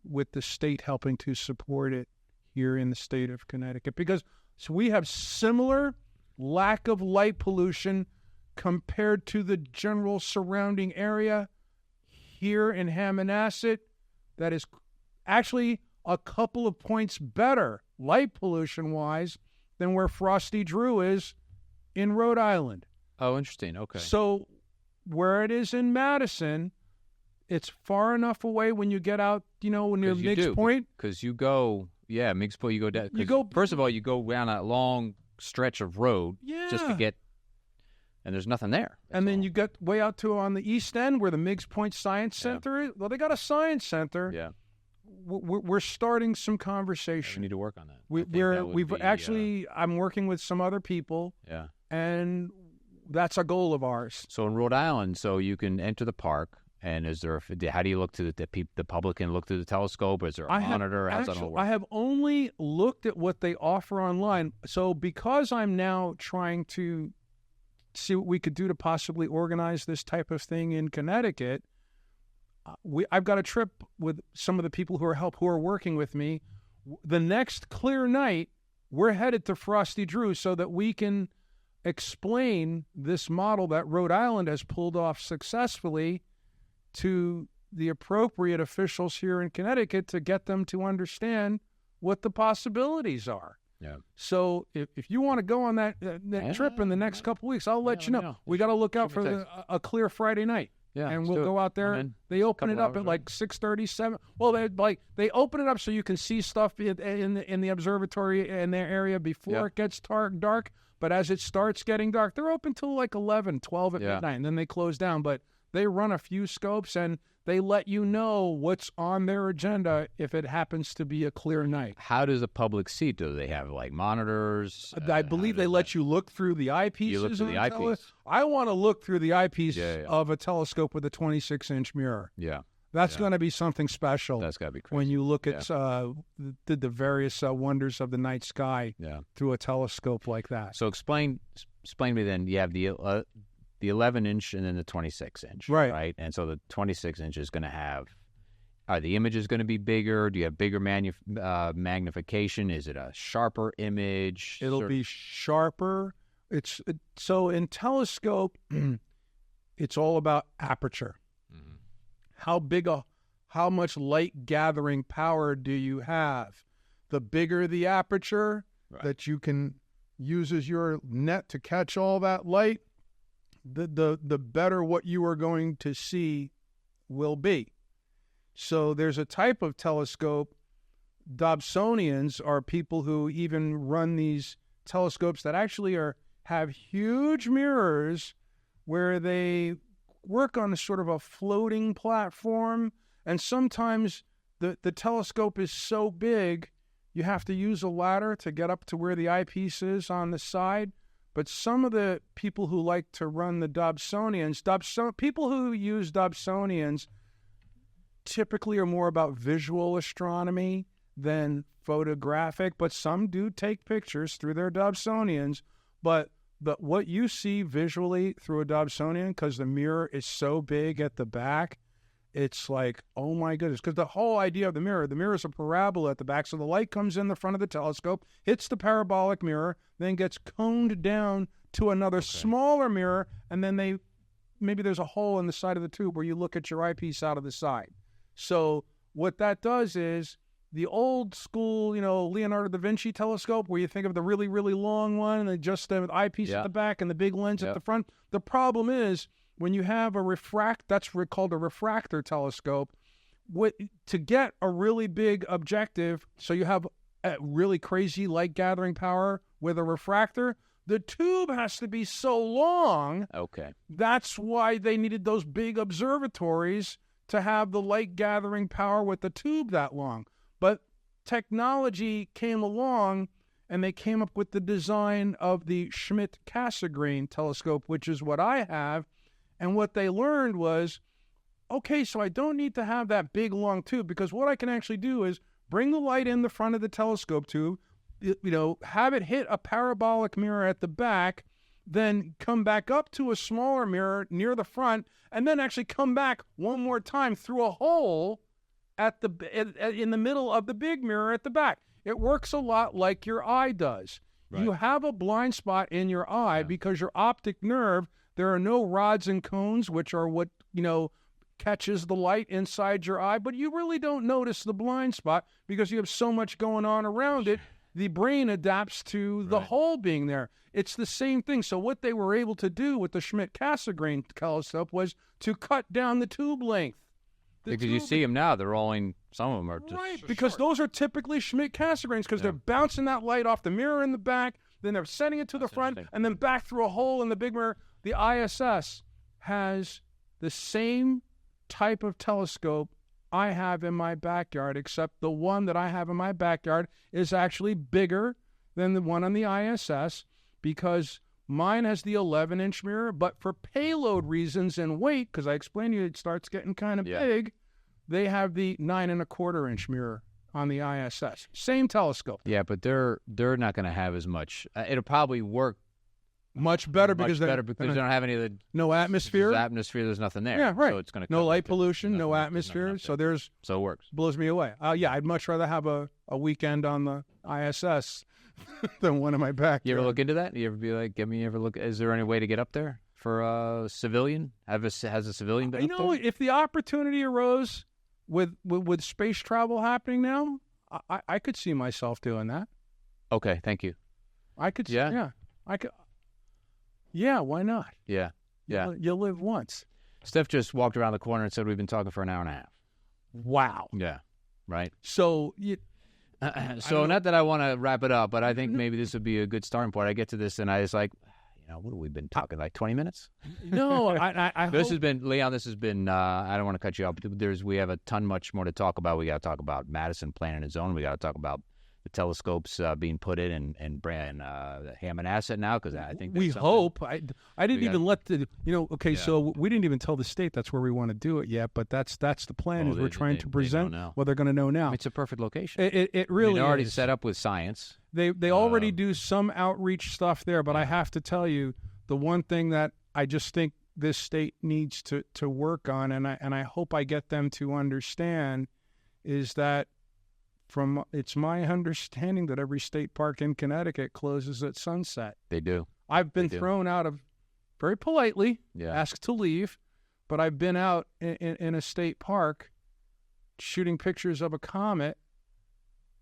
with the state helping to support it here in the state of Connecticut, because we have similar lack of light pollution compared to the general surrounding area here in Hammonasset that is actually a couple of points better light pollution-wise than where Frosty Drew is in Rhode Island. Oh, interesting. Okay. So where it is in Madison, it's far enough away when you get out, near Miggs Point. Because you go, Miggs Point, you go down. First of all, you go down that long stretch of road just to get, and there's nothing there. And then you get way out to on the east end where the Miggs Point Science Center is. Well, they got a science center. Yeah. We're starting some conversation. We need to work on that. I'm working with some other people. Yeah. And that's a goal of ours. So in Rhode Island, you can enter the park. And how do you look to the public can look through the telescope? Is there a monitor? How's that all work? I have only looked at what they offer online. So because I'm now trying to see what we could do to possibly organize this type of thing in Connecticut, I've got a trip with some of the people who are working with me. The next clear night, we're headed to Frosty Drew so that we can explain this model that Rhode Island has pulled off successfully to the appropriate officials here in Connecticut to get them to understand what the possibilities are. Yeah. So if you want to go on that trip in the next couple of weeks, I'll let you know. We got to look out for a clear Friday night. Yeah, and we'll go out there. They open it up at like 6:30, 7. Well, they open it up so you can see stuff in the observatory in their area before it gets dark. But as it starts getting dark, they're open till like 11, 12 at midnight, and then they close down. But they run a few scopes, and they let you know what's on their agenda if it happens to be a clear night. How does the public see? Do they have, monitors? I believe they let you look through the eyepieces. You look through the eyepiece? I want to look through the eyepiece of a telescope with a 26-inch mirror. Yeah. That's going to be something special. That's got to be crazy. When you look at the various wonders of the night sky through a telescope like that. So explain to me then, you have the 11-inch and then the 26-inch, right? And so the 26-inch is going to have, are the images going to be bigger? Do you have bigger magnification? Is it a sharper image? It'll be sharper. So in telescope, it's all about aperture. Mm-hmm. How much light gathering power do you have? The bigger the aperture that you can use as your net to catch all that light, the better what you are going to see will be. So there's a type of telescope. Dobsonians are people who even run these telescopes that actually have huge mirrors where they work on a sort of a floating platform, and sometimes the telescope is so big you have to use a ladder to get up to where the eyepiece is on the side. But some of the people who like to run the Dobsonians, people who use Dobsonians typically are more about visual astronomy than photographic, but some do take pictures through their Dobsonians. But what you see visually through a Dobsonian, because the mirror is so big at the back, it's like, oh my goodness, because the whole idea of the mirror is a parabola at the back, so the light comes in the front of the telescope, hits the parabolic mirror, then gets coned down to another smaller mirror, and then maybe there's a hole in the side of the tube where you look at your eyepiece out of the side. So what that does is the old school, Leonardo da Vinci telescope, where you think of the really, really long one and just the eyepiece at the back and the big lens at the front. The problem is when you have that's called a refractor telescope, to get a really big objective, so you have a really crazy light gathering power with a refractor, the tube has to be so long. Okay. That's why they needed those big observatories to have the light gathering power with the tube that long. But technology came along, and they came up with the design of the Schmidt-Cassegrain telescope, which is what I have. And what they learned was, okay, so I don't need to have that big, long tube, because what I can actually do is bring the light in the front of the telescope tube, have it hit a parabolic mirror at the back, then come back up to a smaller mirror near the front, and then actually come back one more time through a hole in the middle of the big mirror at the back. It works a lot like your eye does. Right. You have a blind spot in your eye because your optic nerve, there are no rods and cones, which are what, catches the light inside your eye, but you really don't notice the blind spot because you have so much going on around it. the brain adapts to the hole being there. It's the same thing. So what they were able to do with the Schmidt-Cassegrain telescope was to cut down the tube length. Because you see them now, they're rolling. Some of them are just because those are typically Schmidt-Cassegrains because they're bouncing that light off the mirror in the back, then they're sending it to the front, and then back through a hole in the big mirror. The ISS has the same type of telescope I have in my backyard, except the one that I have in my backyard is actually bigger than the one on the ISS because mine has the 11-inch mirror, but for payload reasons and weight, because I explained to you it starts getting kind of big, they have the 9.25-inch mirror on the ISS. Same telescope. Yeah, but they're not going to have as much. It'll probably work much better because they don't have any of the no atmosphere. There's nothing there. Yeah, right. So it's going to no light pollution, no atmosphere. So it works. Blows me away. I'd much rather have a weekend on the ISS than one in my backyard. You ever look into that? You ever be like, is there any way to get up there for a civilian? Has a civilian been up there? If the opportunity arose with space travel happening now, I could see myself doing that. Okay, thank you. I could. Yeah, I could. Yeah, why not? Yeah. You live once. Steph just walked around the corner and said we've been talking for an hour and a half. Wow. Yeah. Right. So not that I want to wrap it up, but I think maybe this would be a good starting point. I get to this and I was like, what have we been talking, like 20 minutes? No, I This has been, Leon, I don't want to cut you off, but we have a ton much more to talk about. We got to talk about Madison planning his own. We got to talk about the telescopes being put in and Hammond Asset now, because I think we hope. I didn't even let so we didn't even tell the state that's where we want to do it yet, but that's the plan. We're trying to present what they're going to know now. It's a perfect location. It really they're already is. Set up with science. They already do some outreach stuff there, but I have to tell you, the one thing that I just think this state needs to work on, and I hope I get them to understand, is that it's my understanding that every state park in Connecticut closes at sunset. They do. I've been thrown out of, very politely, asked to leave, but I've been out in a state park shooting pictures of a comet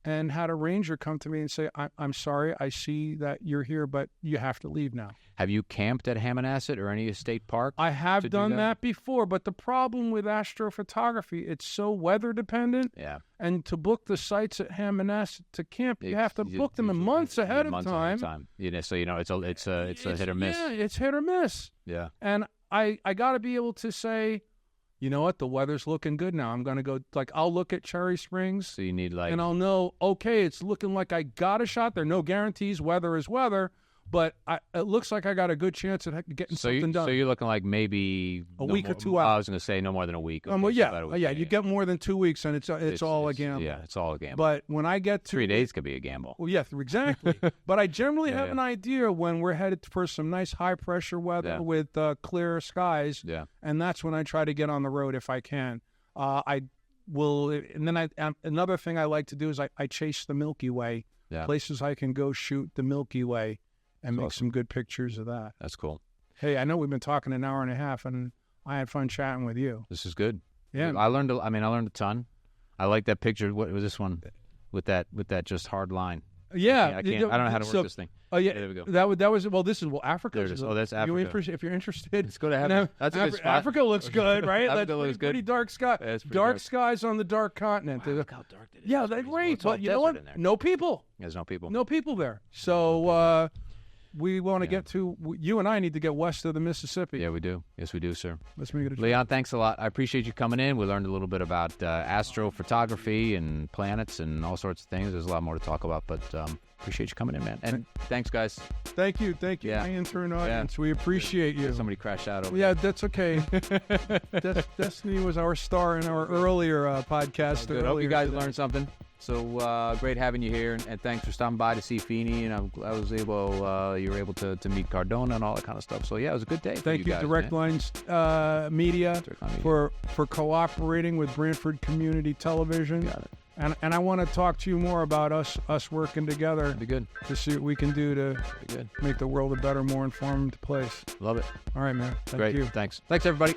and had a ranger come to me and say, I'm sorry, I see that you're here, but you have to leave now. Have you camped at Hammond Asset or any state park? I have done that before, but the problem with astrophotography, it's so weather dependent. Yeah. And to book the sites at Hammond Asset to camp, you have to book them months ahead of time. So it's a hit or miss. Yeah, it's hit or miss. Yeah. And I got to be able to say, you know what, the weather's looking good now. I'm going to go, I'll look at Cherry Springs. So you need and I'll know, okay, it's looking like I got a shot. There are no guarantees. Weather is weather. But it looks like I got a good chance at getting something done. So you're looking like maybe a week or 2 hours. I was going to say no more than a week. Okay, you get more than 2 weeks, and it's all a gamble. Yeah, it's all a gamble. But when I get to 3 days could be a gamble. Well, yeah, exactly. But I generally have an idea when we're headed for some nice high pressure weather with clear skies. Yeah, and that's when I try to get on the road if I can. I will, and then another thing I like to do is I chase the Milky Way. Yeah. Places I can go shoot the Milky Way. And make some good pictures of that. That's cool. Hey, I know we've been talking an hour and a half, and I had fun chatting with you. This is good. Yeah, I learned a ton. I like that picture. What was this one with that just hard line? Yeah, I don't know how to work this thing. Oh yeah, there we go. That was this is Africa. There it is. Oh, that's Africa. If you're interested, let's go to Africa. That's a good spot. Africa looks good, right? Africa looks good. Pretty dark sky. Yeah, dark skies on the dark continent. Wow, look how dark it is. Yeah, they're great. But you know what? No people. There's no people. No people there. So. We want to get to, you and I need to get west of the Mississippi. Yeah, we do. Yes, we do, sir. Let's make it a Leon, thanks a lot. I appreciate you coming in. We learned a little bit about astrophotography and planets and all sorts of things. There's a lot more to talk about, but appreciate you coming in, man. And thanks, guys. Thank you. Yeah. My intern audience. We appreciate you. Somebody crashed out over there. That's okay. Destiny was our star in our earlier podcast. Good. I hope you guys learned something. So great having you here, and thanks for stopping by to see Feeney. And you were able to meet Cardona and all that kind of stuff. So yeah, it was a good day. Thank you, guys, Direct Lines Media, for cooperating with Branford Community Television. Got it. And I want to talk to you more about us working together. That'd be good. To see what we can do to make the world a better, more informed place. Love it. All right, man. Thank you. Thanks, everybody.